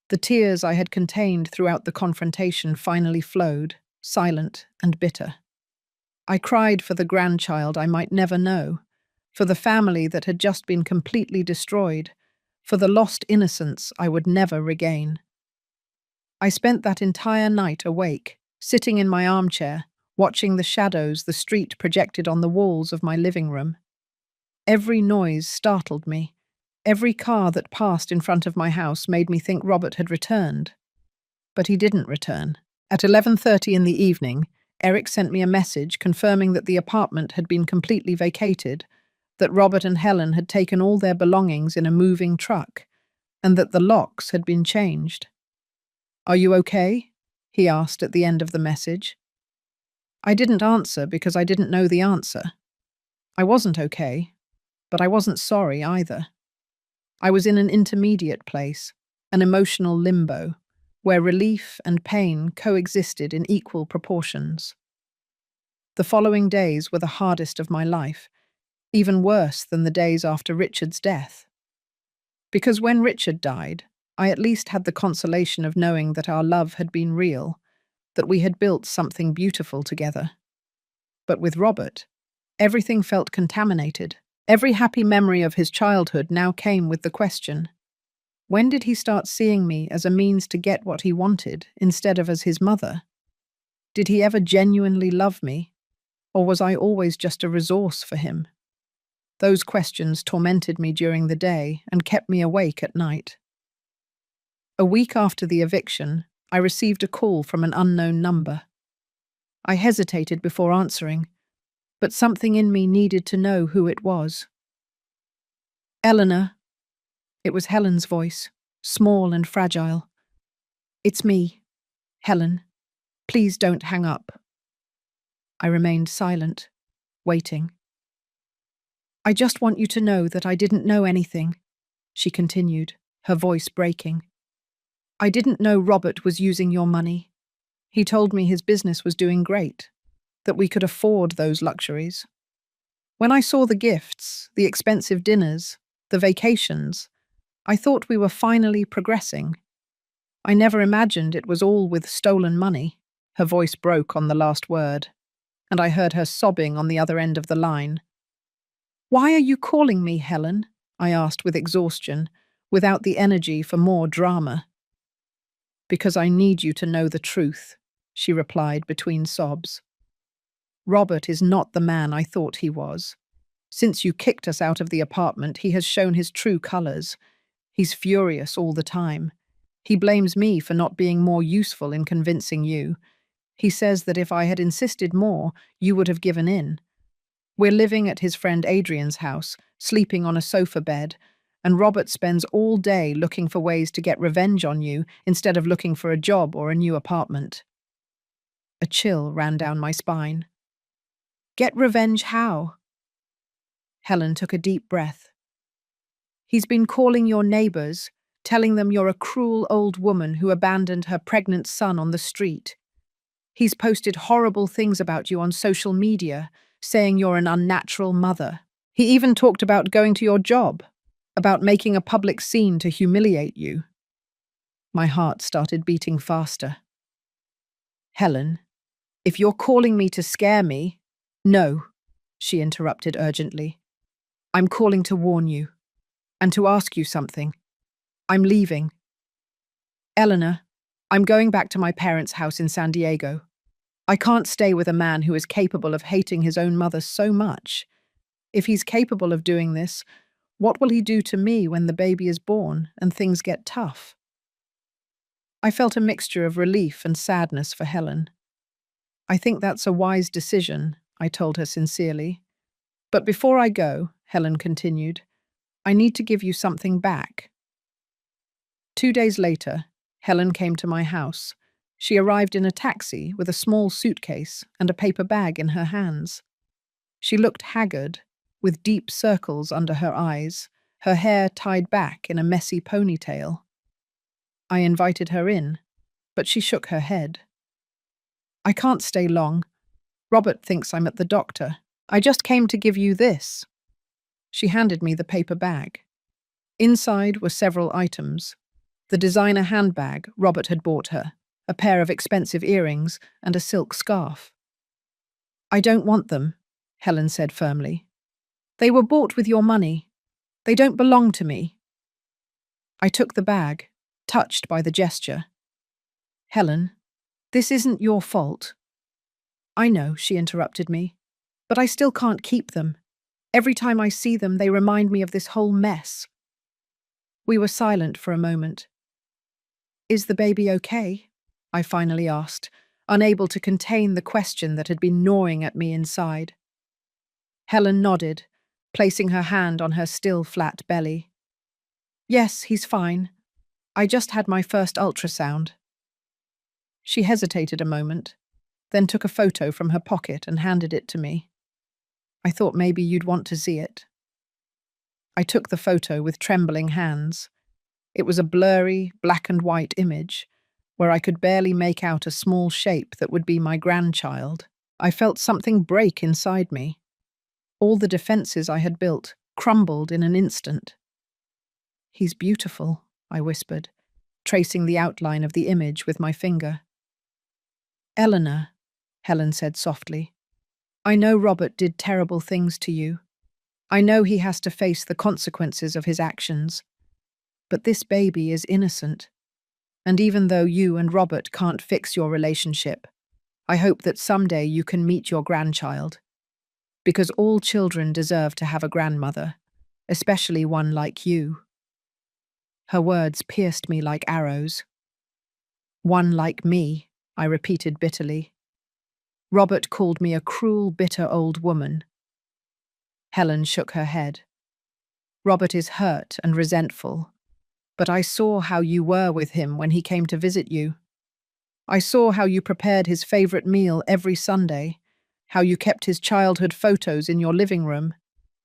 The tears I had contained throughout the confrontation finally flowed, silent and bitter. I cried for the grandchild I might never know, for the family that had just been completely destroyed, for the lost innocence I would never regain. I spent that entire night awake, sitting in my armchair, watching the shadows the street projected on the walls of my living room. Every noise startled me. Every car that passed in front of my house made me think Robert had returned. But he didn't return. At 11:30 in the evening, Eric sent me a message confirming that the apartment had been completely vacated, that Robert and Helen had taken all their belongings in a moving truck, and that the locks had been changed. "Are you okay?" he asked at the end of the message. I didn't answer because I didn't know the answer. I wasn't okay, but I wasn't sorry either. I was in an intermediate place, an emotional limbo, where relief and pain coexisted in equal proportions. The following days were the hardest of my life, even worse than the days after Richard's death. Because when Richard died, I at least had the consolation of knowing that our love had been real, that we had built something beautiful together. But with Robert, everything felt contaminated. Every happy memory of his childhood now came with the question, when did he start seeing me as a means to get what he wanted instead of as his mother? Did he ever genuinely love me, or was I always just a resource for him? Those questions tormented me during the day and kept me awake at night. A week after the eviction, I received a call from an unknown number. I hesitated before answering, but something in me needed to know who it was. "Eleanor." It was Helen's voice, small and fragile. "It's me, Helen. Please don't hang up." I remained silent, waiting. "I just want you to know that I didn't know anything," she continued, her voice breaking. "I didn't know Robert was using your money. He told me his business was doing great, that we could afford those luxuries. When I saw the gifts, the expensive dinners, the vacations, I thought we were finally progressing. I never imagined it was all with stolen money." Her voice broke on the last word, and I heard her sobbing on the other end of the line. "Why are you calling me, Helen?" I asked with exhaustion, without the energy for more drama. "Because I need you to know the truth," she replied between sobs. Robert is not the man I thought he was. Since you kicked us out of the apartment, he has shown his true colors. He's furious all the time. He blames me for not being more useful in convincing you. He says that if I had insisted more, you would have given in. We're living at his friend Adrian's house, sleeping on a sofa bed, and Robert spends all day looking for ways to get revenge on you instead of looking for a job or a new apartment. A chill ran down my spine. Get revenge how? Helen took a deep breath. He's been calling your neighbors, telling them you're a cruel old woman who abandoned her pregnant son on the street. He's posted horrible things about you on social media, saying you're an unnatural mother. He even talked about going to your job, about making a public scene to humiliate you. My heart started beating faster. Helen, if you're calling me to scare me— No, she interrupted urgently. I'm calling to warn you, and to ask you something. I'm leaving. Eleanor, I'm going back to my parents' house in San Diego. I can't stay with a man who is capable of hating his own mother so much. If he's capable of doing this, what will he do to me when the baby is born and things get tough? I felt a mixture of relief and sadness for Helen. I think that's a wise decision, I told her sincerely. But before I go, Helen continued, I need to give you something back. 2 days later, Helen came to my house. She arrived in a taxi with a small suitcase and a paper bag in her hands. She looked haggard, with deep circles under her eyes, her hair tied back in a messy ponytail. I invited her in, but she shook her head. I can't stay long. Robert thinks I'm at the doctor. I just came to give you this. She handed me the paper bag. Inside were several items. The designer handbag Robert had bought her, a pair of expensive earrings, and a silk scarf. I don't want them, Helen said firmly. They were bought with your money. They don't belong to me. I took the bag, touched by the gesture. Helen, this isn't your fault. I know, she interrupted me, but I still can't keep them. Every time I see them, they remind me of this whole mess. We were silent for a moment. Is the baby okay? I finally asked, unable to contain the question that had been gnawing at me inside. Helen nodded, placing her hand on her still flat belly. Yes, he's fine. I just had my first ultrasound. She hesitated a moment, then took a photo from her pocket and handed it to me. I thought maybe you'd want to see it. I took the photo with trembling hands. It was a blurry, black and white image, where I could barely make out a small shape that would be my grandchild. I felt something break inside me. All the defenses I had built crumbled in an instant. He's beautiful, I whispered, tracing the outline of the image with my finger. Eleanor, Helen said softly, I know Robert did terrible things to you. I know he has to face the consequences of his actions. But this baby is innocent. And even though you and Robert can't fix your relationship, I hope that someday you can meet your grandchild. Because all children deserve to have a grandmother, especially one like you. Her words pierced me like arrows. One like me, I repeated bitterly. Robert called me a cruel, bitter old woman. Helen shook her head. Robert is hurt and resentful, but I saw how you were with him when he came to visit you. I saw how you prepared his favorite meal every Sunday, how you kept his childhood photos in your living room,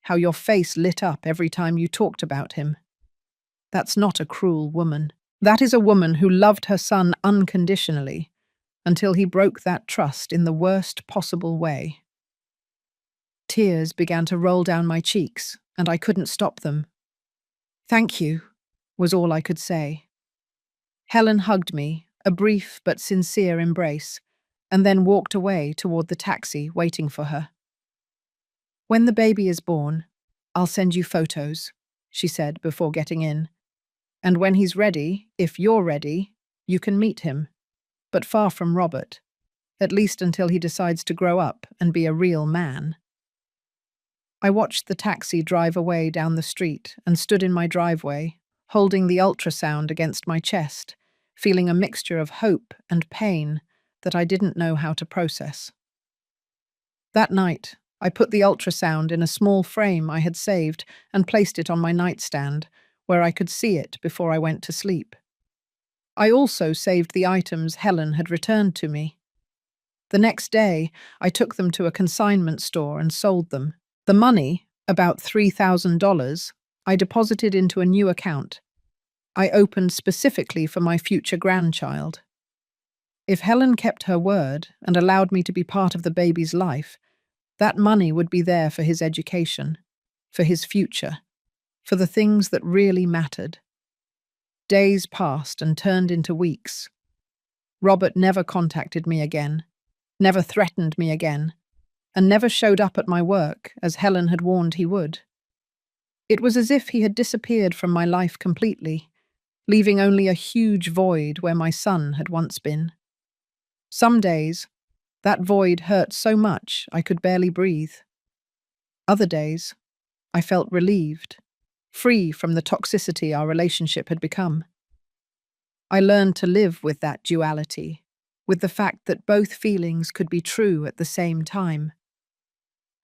how your face lit up every time you talked about him. That's not a cruel woman. That is a woman who loved her son unconditionally, until he broke that trust in the worst possible way. Tears began to roll down my cheeks, and I couldn't stop them. Thank you, was all I could say. Helen hugged me, a brief but sincere embrace, and then walked away toward the taxi waiting for her. When the baby is born, I'll send you photos, she said before getting in. And when he's ready, if you're ready, you can meet him, but far from Robert. at least until he decides to grow up and be a real man. I watched the taxi drive away down the street and stood in my driveway, holding the ultrasound against my chest, feeling a mixture of hope and pain that I didn't know how to process. That night, I put the ultrasound in a small frame I had saved and placed it on my nightstand, where I could see it before I went to sleep. I also saved the items Helen had returned to me. The next day, I took them to a consignment store and sold them. The money, about $3,000, I deposited into a new account I opened specifically for my future grandchild. If Helen kept her word and allowed me to be part of the baby's life, that money would be there for his education, for his future, for the things that really mattered. Days passed and turned into weeks. Robert never contacted me again, never threatened me again, and never showed up at my work as Helen had warned he would. It was as if he had disappeared from my life completely, leaving only a huge void where my son had once been. Some days, that void hurt so much I could barely breathe. Other days, I felt relieved, free from the toxicity our relationship had become. I learned to live with that duality, with the fact that both feelings could be true at the same time.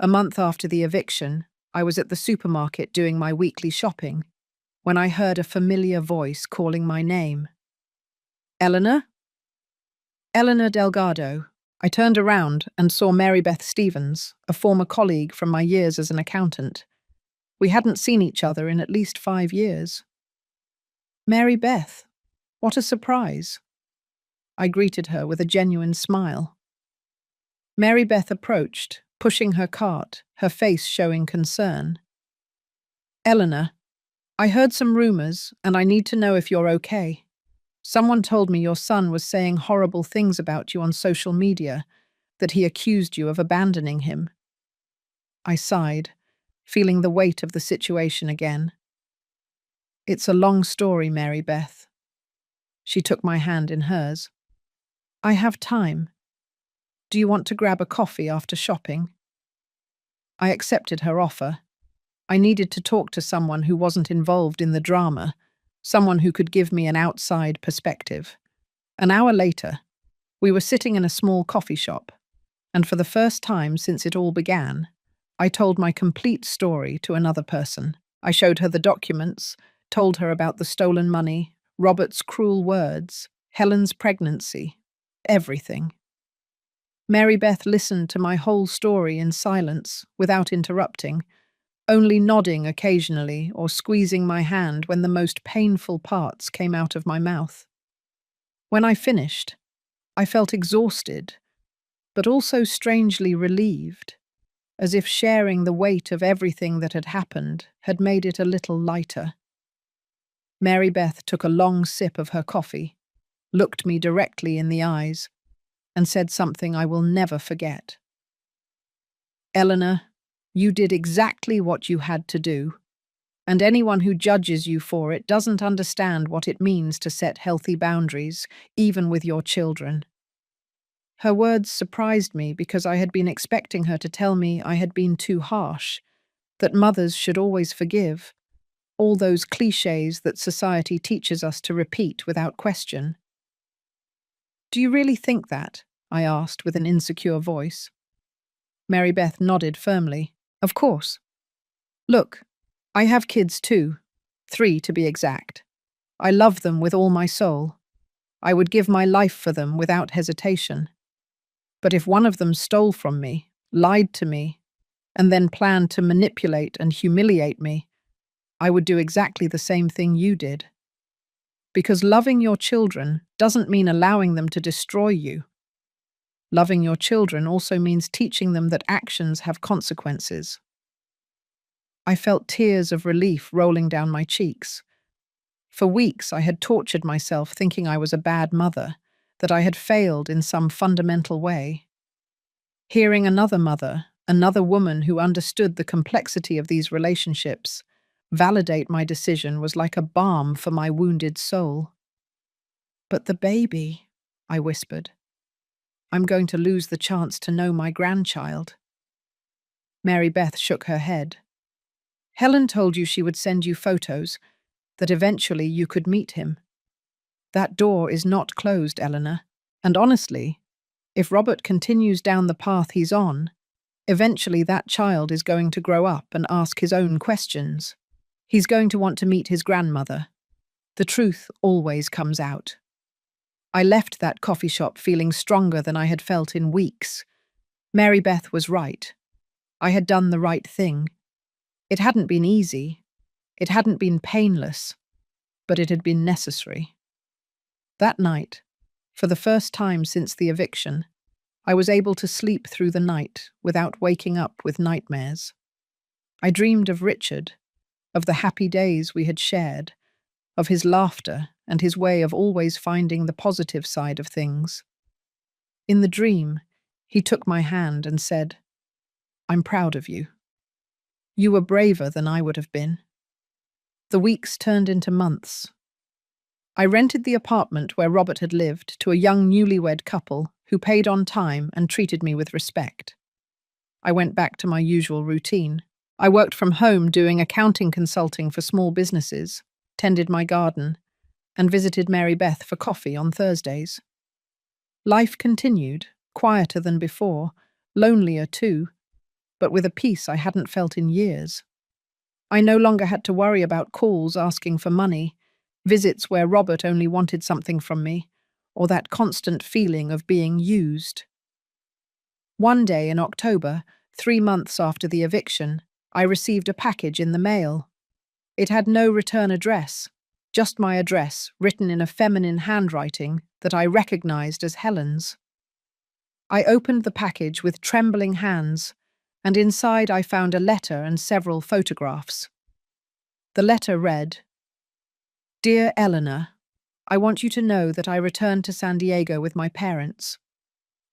A month after the eviction, I was at the supermarket doing my weekly shopping when I heard a familiar voice calling my name. Eleanor? Eleanor Delgado. I turned around and saw Mary Beth Stevens, a former colleague from my years as an accountant. We hadn't seen each other in at least 5 years. Mary Beth, what a surprise. I greeted her with a genuine smile. Mary Beth approached, pushing her cart, her face showing concern. Eleanor, I heard some rumors, and I need to know if you're okay. Someone told me your son was saying horrible things about you on social media, that he accused you of abandoning him. I sighed, feeling the weight of the situation again. It's a long story, Mary Beth. She took my hand in hers. I have time. Do you want to grab a coffee after shopping? I accepted her offer. I needed to talk to someone who wasn't involved in the drama, someone who could give me an outside perspective. An hour later, we were sitting in a small coffee shop, and for the first time since it all began, I told my complete story to another person. I showed her the documents, told her about the stolen money, Robert's cruel words, Helen's pregnancy, everything. Mary Beth listened to my whole story in silence, without interrupting, only nodding occasionally or squeezing my hand when the most painful parts came out of my mouth. When I finished, I felt exhausted, but also strangely relieved, as if sharing the weight of everything that had happened had made it a little lighter. Mary Beth took a long sip of her coffee, looked me directly in the eyes, and said something I will never forget. Eleanor, you did exactly what you had to do, and anyone who judges you for it doesn't understand what it means to set healthy boundaries, even with your children. Her words surprised me because I had been expecting her to tell me I had been too harsh, that mothers should always forgive, all those cliches that society teaches us to repeat without question. Do you really think that? I asked with an insecure voice. Mary Beth nodded firmly. Of course. Look, I have kids too, 3 to be exact. I love them with all my soul. I would give my life for them without hesitation. But if one of them stole from me, lied to me, and then planned to manipulate and humiliate me, I would do exactly the same thing you did. Because loving your children doesn't mean allowing them to destroy you. Loving your children also means teaching them that actions have consequences. I felt tears of relief rolling down my cheeks. For weeks I had tortured myself thinking I was a bad mother, that I had failed in some fundamental way. Hearing another mother, another woman who understood the complexity of these relationships, validate my decision was like a balm for my wounded soul. But the baby, I whispered. I'm going to lose the chance to know my grandchild." Mary Beth shook her head. "Helen told you she would send you photos, that eventually you could meet him. That door is not closed, Eleanor. And honestly, if Robert continues down the path he's on, eventually that child is going to grow up and ask his own questions. He's going to want to meet his grandmother. The truth always comes out." I left that coffee shop feeling stronger than I had felt in weeks. Mary Beth was right. I had done the right thing. It hadn't been easy. It hadn't been painless. But it had been necessary. That night, for the first time since the eviction, I was able to sleep through the night without waking up with nightmares. I dreamed of Richard, of the happy days we had shared, of his laughter and his way of always finding the positive side of things. In the dream, he took my hand and said, "I'm proud of you. You were braver than I would have been." The weeks turned into months. I rented the apartment where Robert had lived to a young newlywed couple who paid on time and treated me with respect. I went back to my usual routine. I worked from home doing accounting consulting for small businesses, tended my garden, and visited Mary Beth for coffee on Thursdays. Life continued, quieter than before, lonelier too, but with a peace I hadn't felt in years. I no longer had to worry about calls asking for money, visits where Robert only wanted something from me, or that constant feeling of being used. One day in October, 3 months after the eviction, I received a package in the mail. It had no return address, just my address written in a feminine handwriting that I recognized as Helen's. I opened the package with trembling hands, and inside I found a letter and several photographs. The letter read, "Dear Eleanor, I want you to know that I returned to San Diego with my parents.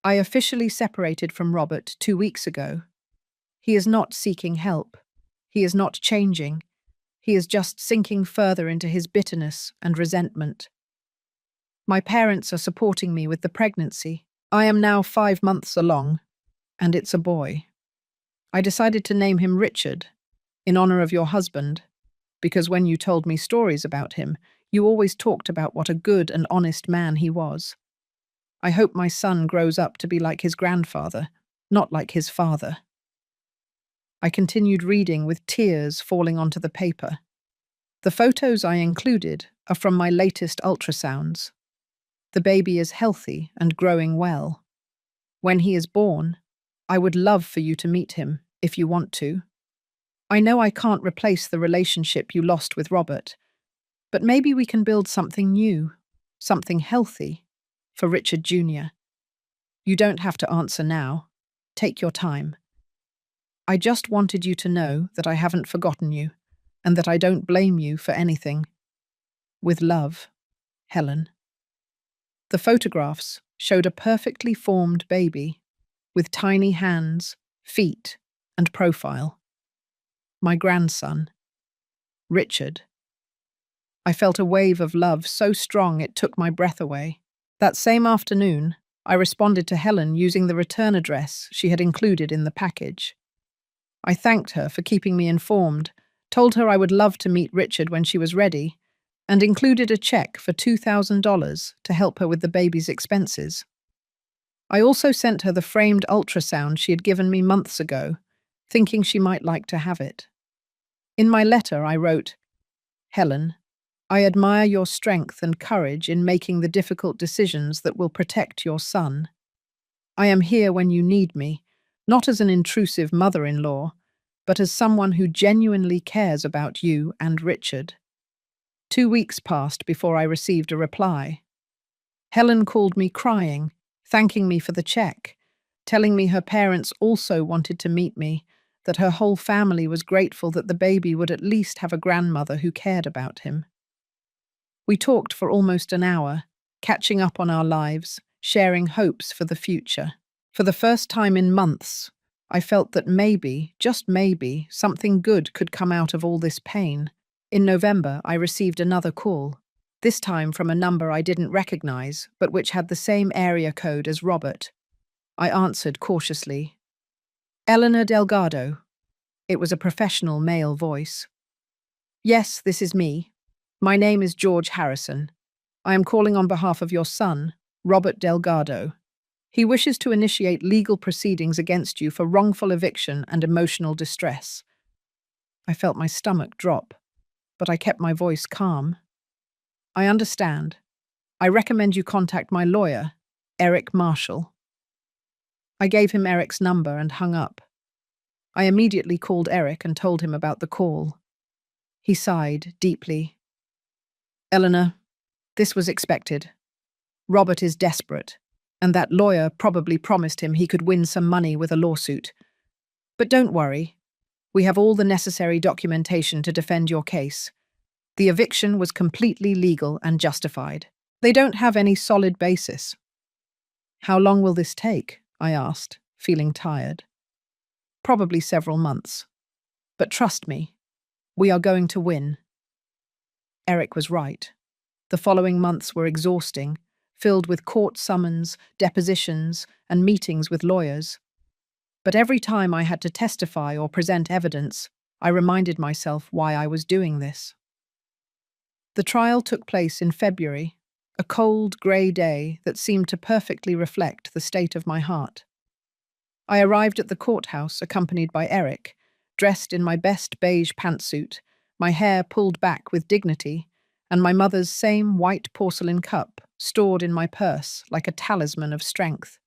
I officially separated from Robert 2 weeks ago. He is not seeking help. He is not changing. He is just sinking further into his bitterness and resentment. My parents are supporting me with the pregnancy. I am now 5 months along, and it's a boy. I decided to name him Richard, in honor of your husband, because when you told me stories about him, you always talked about what a good and honest man he was. I hope my son grows up to be like his grandfather, not like his father." I continued reading with tears falling onto the paper. The photos I included are from my latest ultrasounds. The baby is healthy and growing well. When he is born, I would love for you to meet him, if you want to. I know I can't replace the relationship you lost with Robert, but maybe we can build something new, something healthy, for Richard Jr. You don't have to answer now. Take your time. I just wanted you to know that I haven't forgotten you, and that I don't blame you for anything. With love, Helen. The photographs showed a perfectly formed baby, with tiny hands, feet, and profile. My grandson, Richard. I felt a wave of love so strong it took my breath away. That same afternoon, I responded to Helen using the return address she had included in the package. I thanked her for keeping me informed, told her I would love to meet Richard when she was ready, and included a check for $2,000 to help her with the baby's expenses. I also sent her the framed ultrasound she had given me months ago, thinking she might like to have it. In my letter, I wrote, "Helen, I admire your strength and courage in making the difficult decisions that will protect your son. I am here when you need me, not as an intrusive mother-in-law, but as someone who genuinely cares about you and Richard." 2 weeks passed before I received a reply. Helen called me crying, thanking me for the check, telling me her parents also wanted to meet me, that her whole family was grateful that the baby would at least have a grandmother who cared about him. We talked for almost an hour, catching up on our lives, sharing hopes for the future. For the first time in months, I felt that maybe, just maybe, something good could come out of all this pain. In November, I received another call, this time from a number I didn't recognize, but which had the same area code as Robert. I answered cautiously. Eleanor Delgado. It was a professional male voice. Yes, this is me. My name is George Harrison. I am calling on behalf of your son, Robert Delgado. He wishes to initiate legal proceedings against you for wrongful eviction and emotional distress. I felt my stomach drop, but I kept my voice calm. I understand. I recommend you contact my lawyer, Eric Marshall. I gave him Eric's number and hung up. I immediately called Eric and told him about the call. He sighed deeply. Eleanor, this was expected. Robert is desperate, and that lawyer probably promised him he could win some money with a lawsuit. But don't worry. We have all the necessary documentation to defend your case. The eviction was completely legal and justified. They don't have any solid basis. How long will this take? I asked, feeling tired. Probably several months. But trust me, we are going to win. Eric was right. The following months were exhausting, filled with court summons, depositions, and meetings with lawyers. But every time I had to testify or present evidence, I reminded myself why I was doing this. The trial took place in February, a cold, grey day that seemed to perfectly reflect the state of my heart. I arrived at the courthouse accompanied by Eric, dressed in my best beige pantsuit, my hair pulled back with dignity, and my mother's same white porcelain cup stored in my purse like a talisman of strength.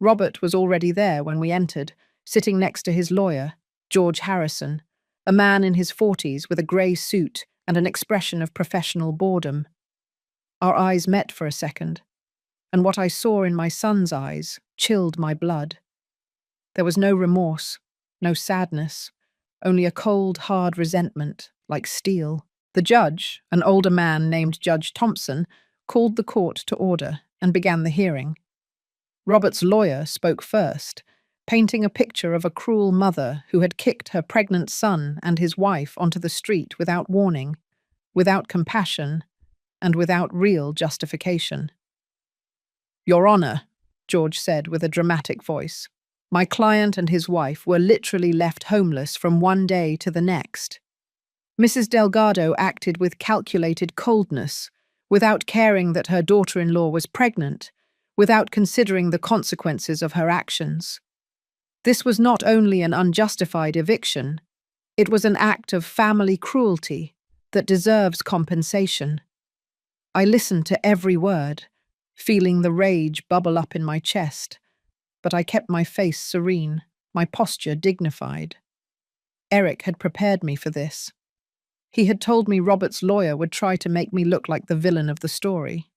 Robert was already there when we entered, sitting next to his lawyer, George Harrison, a man in his 40s with a grey suit and an expression of professional boredom. Our eyes met for a second, and what I saw in my son's eyes chilled my blood. There was no remorse, no sadness, only a cold, hard resentment, like steel. The judge, an older man named Judge Thompson, called the court to order and began the hearing. Robert's lawyer spoke first, painting a picture of a cruel mother who had kicked her pregnant son and his wife onto the street without warning, without compassion, and without real justification. Your Honor, George said with a dramatic voice, my client and his wife were literally left homeless from one day to the next. Mrs. Delgado acted with calculated coldness, without caring that her daughter-in-law was pregnant, without considering the consequences of her actions. This was not only an unjustified eviction, it was an act of family cruelty that deserves compensation. I listened to every word, feeling the rage bubble up in my chest, but I kept my face serene, my posture dignified. Eric had prepared me for this. He had told me Robert's lawyer would try to make me look like the villain of the story.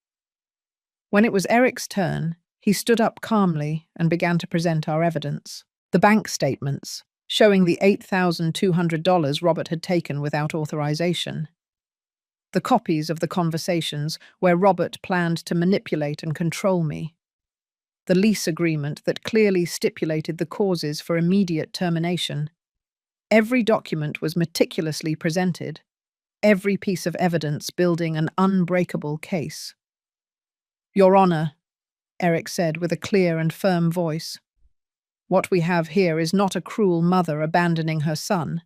When it was Eric's turn, he stood up calmly and began to present our evidence. The bank statements, showing the $8,200 Robert had taken without authorization. The copies of the conversations where Robert planned to manipulate and control me. The lease agreement that clearly stipulated the causes for immediate termination. Every document was meticulously presented, every piece of evidence building an unbreakable case. Your Honor, Eric said with a clear and firm voice, what we have here is not a cruel mother abandoning her son.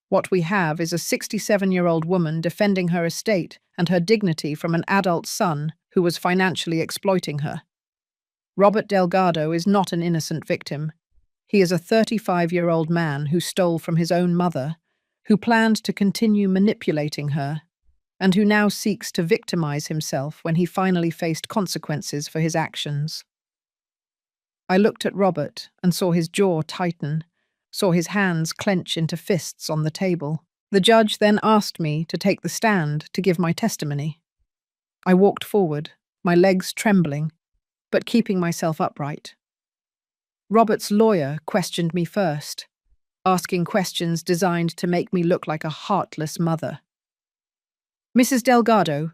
What we have is a 67-year-old woman defending her estate and her dignity from an adult son who was financially exploiting her. Robert Delgado is not an innocent victim. He is a 35-year-old man who stole from his own mother, who planned to continue manipulating her, and who now seeks to victimize himself when he finally faced consequences for his actions. I looked at Robert and saw his jaw tighten, saw his hands clench into fists on the table. The judge then asked me to take the stand to give my testimony. I walked forward, my legs trembling, but keeping myself upright. Robert's lawyer questioned me first, asking questions designed to make me look like a heartless mother. Mrs. Delgado,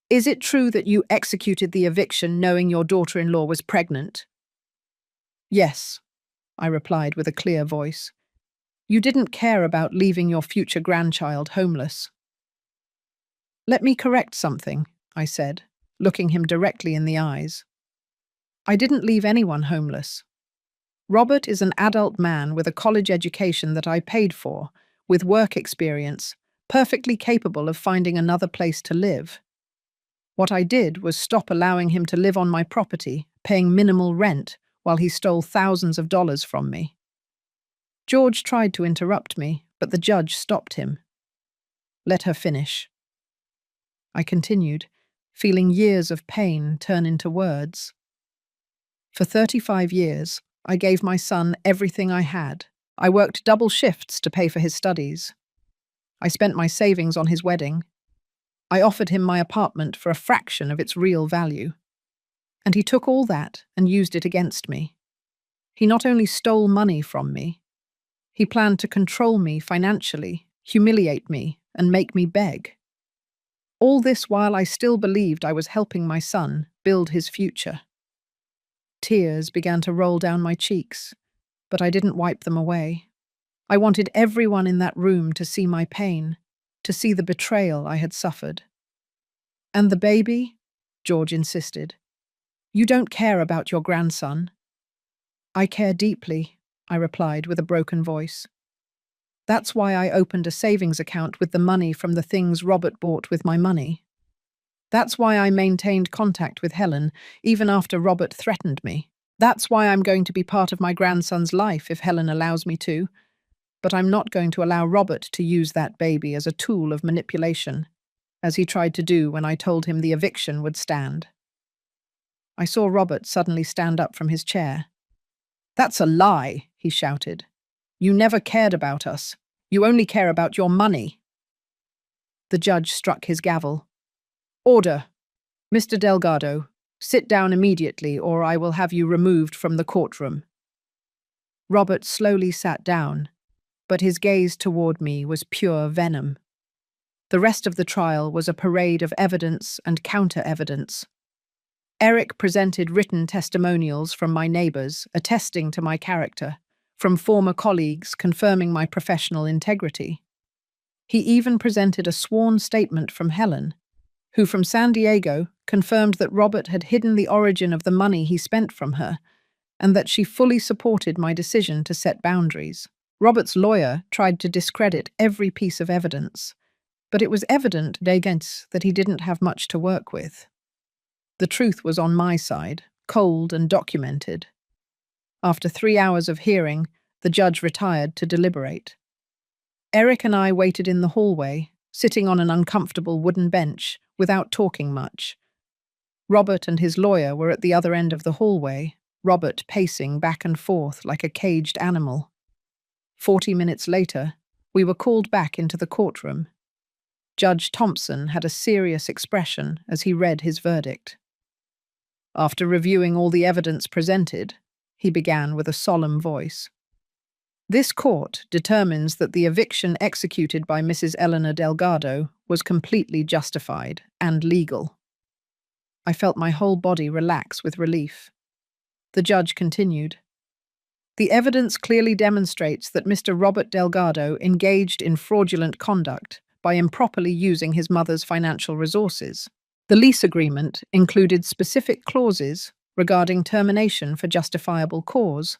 is it true that you executed the eviction knowing your daughter-in-law was pregnant? Yes, I replied with a clear voice. You didn't care about leaving your future grandchild homeless. Let me correct something, I said, looking him directly in the eyes. I didn't leave anyone homeless. Robert is an adult man with a college education that I paid for, with work experience, perfectly capable of finding another place to live. What I did was stop allowing him to live on my property, paying minimal rent, while he stole thousands of dollars from me. George tried to interrupt me, but the judge stopped him. Let her finish. I continued, feeling years of pain turn into words. For 35 years, I gave my son everything I had. I worked double shifts to pay for his studies. I spent my savings on his wedding. I offered him my apartment for a fraction of its real value. And he took all that and used it against me. He not only stole money from me, he planned to control me financially, humiliate me, and make me beg. All this while I still believed I was helping my son build his future. Tears began to roll down my cheeks, but I didn't wipe them away. I wanted everyone in that room to see my pain, to see the betrayal I had suffered. "And the baby?" George insisted. "You don't care about your grandson." "I care deeply," I replied with a broken voice. "That's why I opened a savings account with the money from the things Robert bought with my money. That's why I maintained contact with Helen, even after Robert threatened me. That's why I'm going to be part of my grandson's life if Helen allows me to. But I'm not going to allow Robert to use that baby as a tool of manipulation, as he tried to do when I told him the eviction would stand." I saw Robert suddenly stand up from his chair. "That's a lie," he shouted. "You never cared about us. You only care about your money." The judge struck his gavel. "Order. Mr. Delgado, sit down immediately or I will have you removed from the courtroom." Robert slowly sat down, but his gaze toward me was pure venom. The rest of the trial was a parade of evidence and counter-evidence. Eric presented written testimonials from my neighbors attesting to my character, from former colleagues confirming my professional integrity. He even presented a sworn statement from Helen, who from San Diego confirmed that Robert had hidden the origin of the money he spent from her, and that she fully supported my decision to set boundaries. Robert's lawyer tried to discredit every piece of evidence, but it was evident that he didn't have much to work with. The truth was on my side, cold and documented. After 3 hours of hearing, the judge retired to deliberate. Eric and I waited in the hallway, sitting on an uncomfortable wooden bench, without talking much. Robert and his lawyer were at the other end of the hallway, Robert pacing back and forth like a caged animal. 40 minutes later, we were called back into the courtroom. Judge Thompson had a serious expression as he read his verdict. After reviewing all the evidence presented, he began with a solemn voice. "This court determines that the eviction executed by Mrs. Eleanor Delgado was completely justified and legal." I felt my whole body relax with relief. The judge continued. "The evidence clearly demonstrates that Mr. Robert Delgado engaged in fraudulent conduct by improperly using his mother's financial resources. The lease agreement included specific clauses regarding termination for justifiable cause,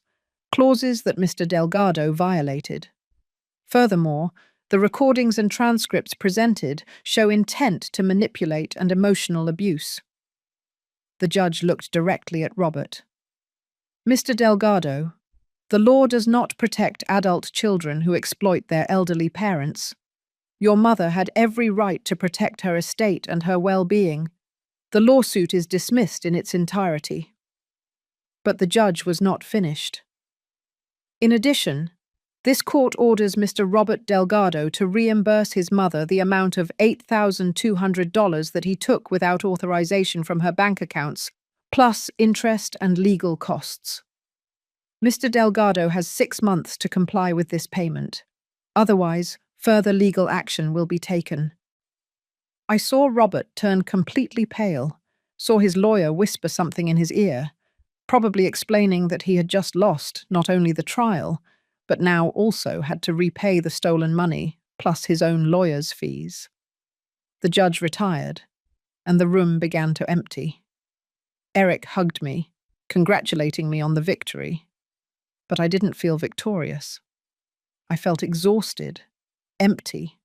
clauses that Mr. Delgado violated. Furthermore, the recordings and transcripts presented show intent to manipulate and emotional abuse." The judge looked directly at Robert. "Mr. Delgado, the law does not protect adult children who exploit their elderly parents. Your mother had every right to protect her estate and her well-being. The lawsuit is dismissed in its entirety." But the judge was not finished. "In addition, this court orders Mr. Robert Delgado to reimburse his mother the amount of $8,200 that he took without authorization from her bank accounts, plus interest and legal costs. Mr. Delgado has 6 months to comply with this payment. Otherwise, further legal action will be taken." I saw Robert turn completely pale, saw his lawyer whisper something in his ear, probably explaining that he had just lost not only the trial, but now also had to repay the stolen money, plus his own lawyer's fees. The judge retired, and the room began to empty. Eric hugged me, congratulating me on the victory. But I didn't feel victorious. I felt exhausted, empty,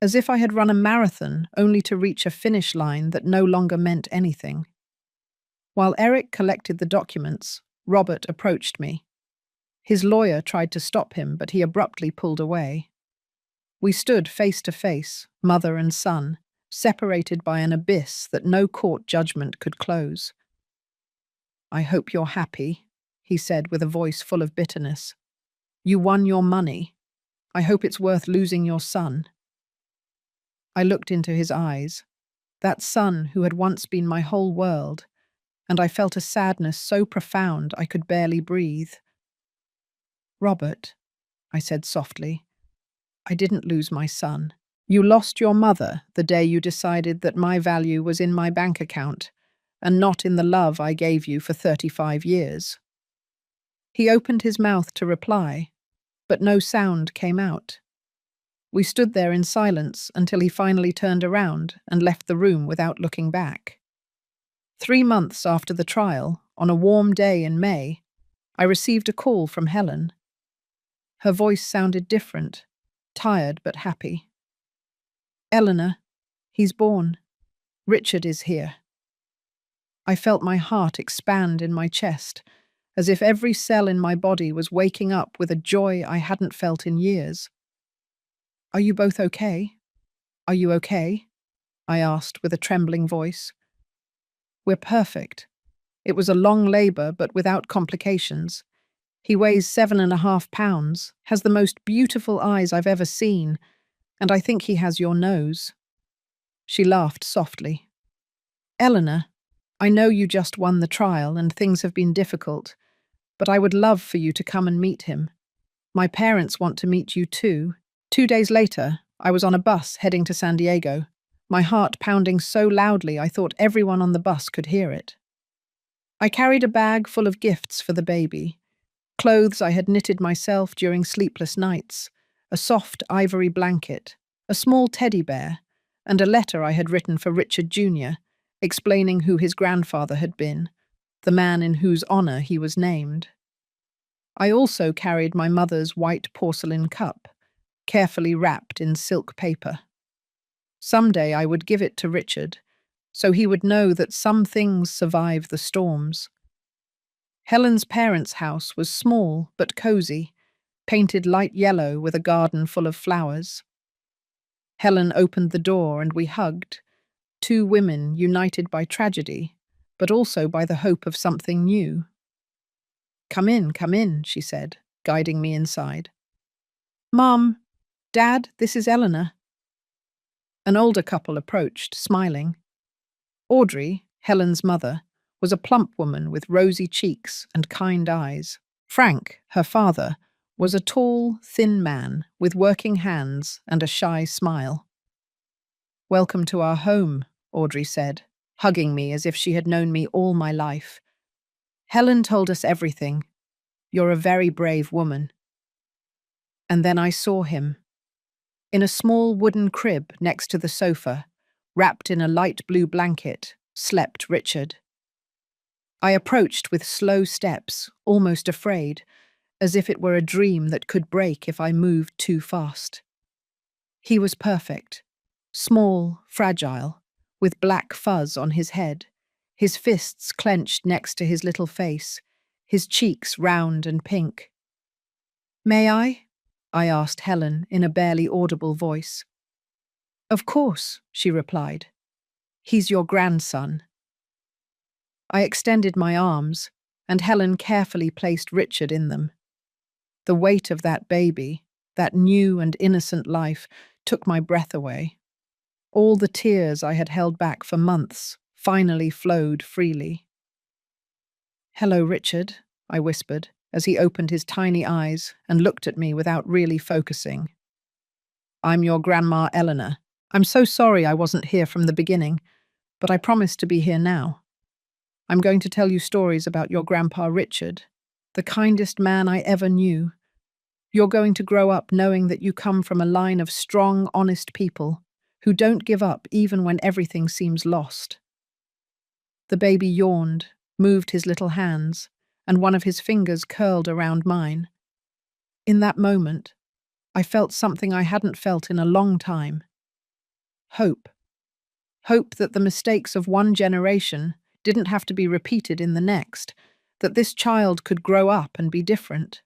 as if I had run a marathon only to reach a finish line that no longer meant anything. While Eric collected the documents, Robert approached me. His lawyer tried to stop him, but he abruptly pulled away. We stood face to face, mother and son, separated by an abyss that no court judgment could close. "I hope you're happy," he said with a voice full of bitterness. "You won your money. I hope it's worth losing your son." I looked into his eyes, that son who had once been my whole world, and I felt a sadness so profound I could barely breathe. "Robert," I said softly, "I didn't lose my son. You lost your mother the day you decided that my value was in my bank account and not in the love I gave you for 35 years. He opened his mouth to reply, but no sound came out. We stood there in silence until he finally turned around and left the room without looking back. 3 months after the trial, on a warm day in May, I received a call from Helen. Her voice sounded different, tired but happy. "Eleanor, he's born. Richard is here." I felt my heart expand in my chest, as if every cell in my body was waking up with a joy I hadn't felt in years. "Are you both okay? Are you okay?" I asked with a trembling voice. "We're perfect. It was a long labor, but without complications. He weighs 7.5 pounds, has the most beautiful eyes I've ever seen, and I think he has your nose." She laughed softly. "Eleanor, I know you just won the trial and things have been difficult, but I would love for you to come and meet him. My parents want to meet you too." 2 days later, I was on a bus heading to San Diego, my heart pounding so loudly I thought everyone on the bus could hear it. I carried a bag full of gifts for the baby, clothes I had knitted myself during sleepless nights, a soft ivory blanket, a small teddy bear, and a letter I had written for Richard Jr., explaining who his grandfather had been, the man in whose honor he was named. I also carried my mother's white porcelain cup, carefully wrapped in silk paper. Someday I would give it to Richard, so he would know that some things survive the storms. Helen's parents' house was small but cozy, painted light yellow with a garden full of flowers. Helen opened the door and we hugged, 2 women united by tragedy, but also by the hope of something new. Come in," she said, guiding me inside. "Mom, Dad, this is Eleanor." An older couple approached, smiling. Audrey, Helen's mother, was a plump woman with rosy cheeks and kind eyes. Frank, her father, was a tall, thin man with working hands and a shy smile. "Welcome to our home," Audrey said, hugging me as if she had known me all my life. "Helen told us everything. You're a very brave woman." And then I saw him. In a small wooden crib next to the sofa, wrapped in a light blue blanket, slept Richard. I approached with slow steps, almost afraid, as if it were a dream that could break if I moved too fast. He was perfect, small, fragile, with black fuzz on his head, his fists clenched next to his little face, his cheeks round and pink. "May I?" I asked Helen in a barely audible voice. "Of course," she replied. "He's your grandson." I extended my arms, and Helen carefully placed Richard in them. The weight of that baby, that new and innocent life, took my breath away. All the tears I had held back for months finally flowed freely. "Hello, Richard," I whispered, as he opened his tiny eyes and looked at me without really focusing. "I'm your Grandma Eleanor. I'm so sorry I wasn't here from the beginning, but I promised to be here now. I'm going to tell you stories about your Grandpa Richard, the kindest man I ever knew. You're going to grow up knowing that you come from a line of strong, honest people who don't give up even when everything seems lost." The baby yawned, moved his little hands, and one of his fingers curled around mine. In that moment, I felt something I hadn't felt in a long time. Hope. Hope that the mistakes of one generation didn't have to be repeated in the next, that this child could grow up and be different.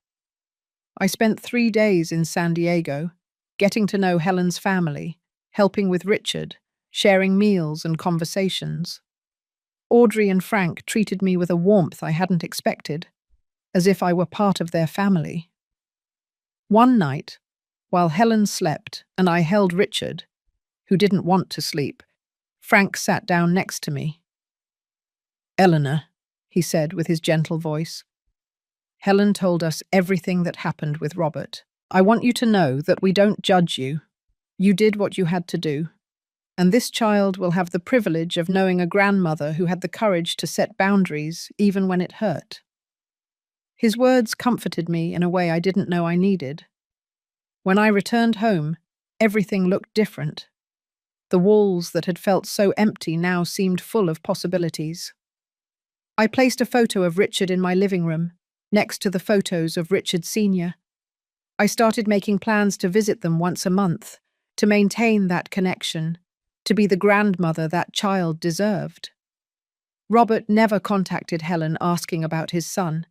I spent 3 days in San Diego, getting to know Helen's family, helping with Richard, sharing meals and conversations. Audrey and Frank treated me with a warmth I hadn't expected, as if I were part of their family. One night, while Helen slept and I held Richard, who didn't want to sleep, Frank sat down next to me. "Eleanor," he said with his gentle voice, "Helen told us everything that happened with Robert. I want you to know that we don't judge you. You did what you had to do. And this child will have the privilege of knowing a grandmother who had the courage to set boundaries even when it hurt." His words comforted me in a way I didn't know I needed. When I returned home, everything looked different. The walls that had felt so empty now seemed full of possibilities. I placed a photo of Richard in my living room, next to the photos of Richard Sr. I started making plans to visit them once a month, to maintain that connection, to be the grandmother that child deserved. Robert never contacted Helen asking about his son.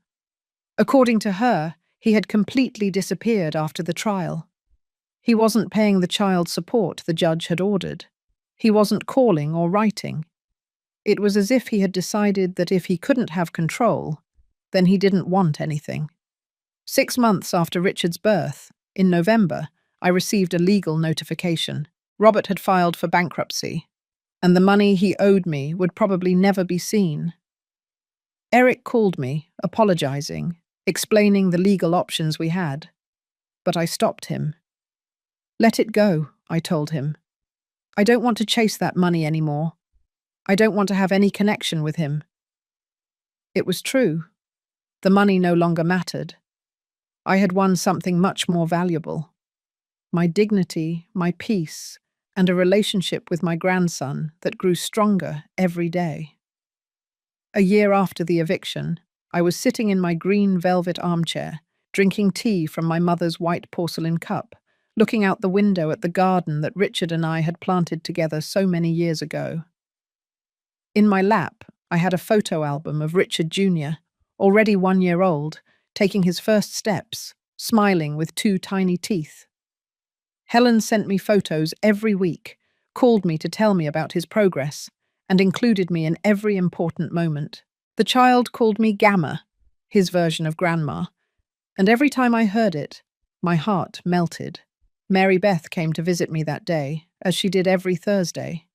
According to her, he had completely disappeared after the trial. He wasn't paying the child support the judge had ordered. He wasn't calling or writing. It was as if he had decided that if he couldn't have control, then he didn't want anything. 6 months after Richard's birth, in November, I received a legal notification. Robert had filed for bankruptcy, and the money he owed me would probably never be seen. Eric called me, apologizing, explaining the legal options we had. But I stopped him. "Let it go," I told him. "I don't want to chase that money anymore. I don't want to have any connection with him." It was true. The money no longer mattered. I had won something much more valuable. My dignity, my peace, and a relationship with my grandson that grew stronger every day. A year after the eviction, I was sitting in my green velvet armchair, drinking tea from my mother's white porcelain cup, looking out the window at the garden that Richard and I had planted together so many years ago. In my lap, I had a photo album of Richard Jr., already 1 year old, taking his first steps, smiling with 2 tiny teeth. Helen sent me photos every week, called me to tell me about his progress, and included me in every important moment. The child called me Gamma, his version of Grandma, and every time I heard it, my heart melted. Mary Beth came to visit me that day, as she did every Thursday.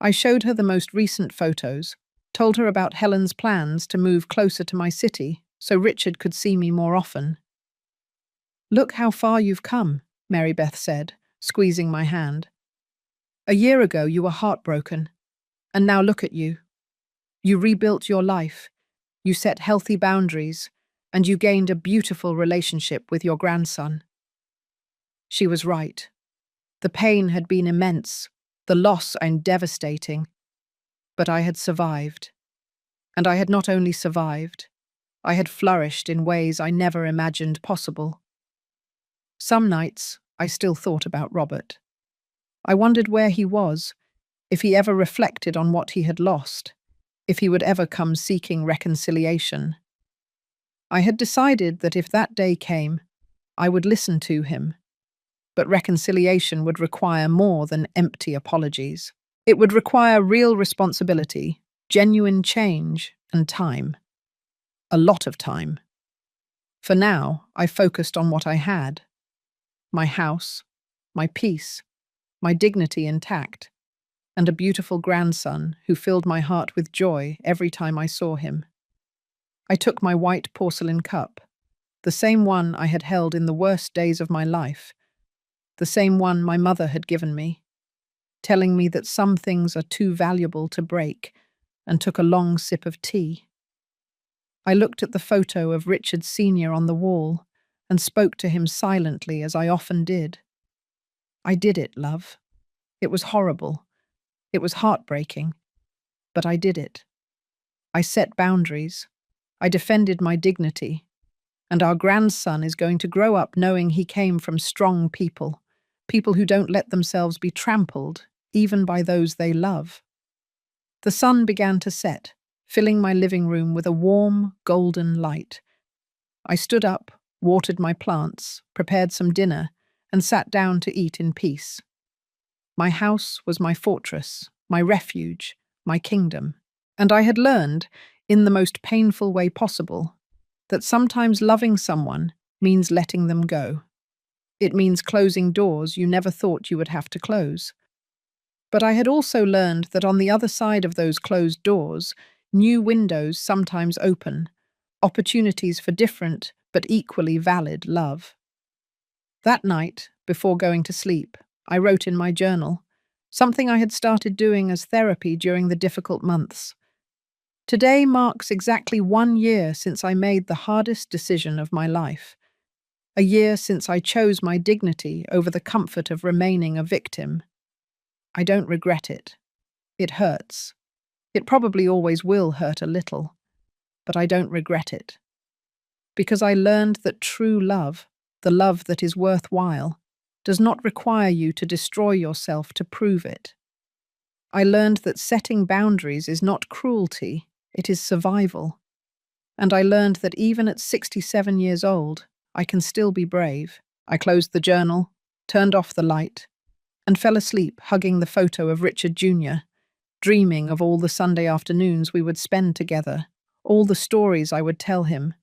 I showed her the most recent photos, told her about Helen's plans to move closer to my city so Richard could see me more often. "Look how far you've come," Mary Beth said, squeezing my hand. "A year ago you were heartbroken, and now look at you. You rebuilt your life, you set healthy boundaries, and you gained a beautiful relationship with your grandson." She was right. The pain had been immense, the loss and devastating, but I had survived. And I had not only survived, I had flourished in ways I never imagined possible. Some nights, I still thought about Robert. I wondered where he was, if he ever reflected on what he had lost, if he would ever come seeking reconciliation. I had decided that if that day came, I would listen to him, but reconciliation would require more than empty apologies. It would require real responsibility, genuine change, and time. A lot of time. For now, I focused on what I had. My house, my peace, my dignity intact, and a beautiful grandson who filled my heart with joy every time I saw him. I took my white porcelain cup, the same one I had held in the worst days of my life, the same one my mother had given me, telling me that some things are too valuable to break, and took a long sip of tea. I looked at the photo of Richard Sr. on the wall and spoke to him silently as I often did. "I did it, love. It was horrible. It was heartbreaking. But I did it. I set boundaries. I defended my dignity. And our grandson is going to grow up knowing he came from strong people, people who don't let themselves be trampled, even by those they love. The sun began to set, filling my living room with a warm, golden light. I stood up, watered my plants, prepared some dinner, and sat down to eat in peace. My house was my fortress, my refuge, my kingdom. And I had learned, in the most painful way possible, that sometimes loving someone means letting them go. It means closing doors you never thought you would have to close. But I had also learned that on the other side of those closed doors, new windows sometimes open, opportunities for different but equally valid love. That night, before going to sleep, I wrote in my journal, something I had started doing as therapy during the difficult months. Today marks exactly 1 year since I made the hardest decision of my life. A year since I chose my dignity over the comfort of remaining a victim. I don't regret it. It hurts. It probably always will hurt a little. But I don't regret it. Because I learned that true love, the love that is worthwhile, does not require you to destroy yourself to prove it. I learned that setting boundaries is not cruelty, it is survival. And I learned that even at 67 years old, I can still be brave. I closed the journal, turned off the light, and fell asleep hugging the photo of Richard Jr., dreaming of all the Sunday afternoons we would spend together, all the stories I would tell him,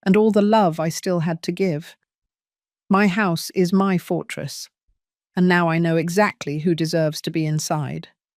and all the love I still had to give. My house is my fortress, and now I know exactly who deserves to be inside.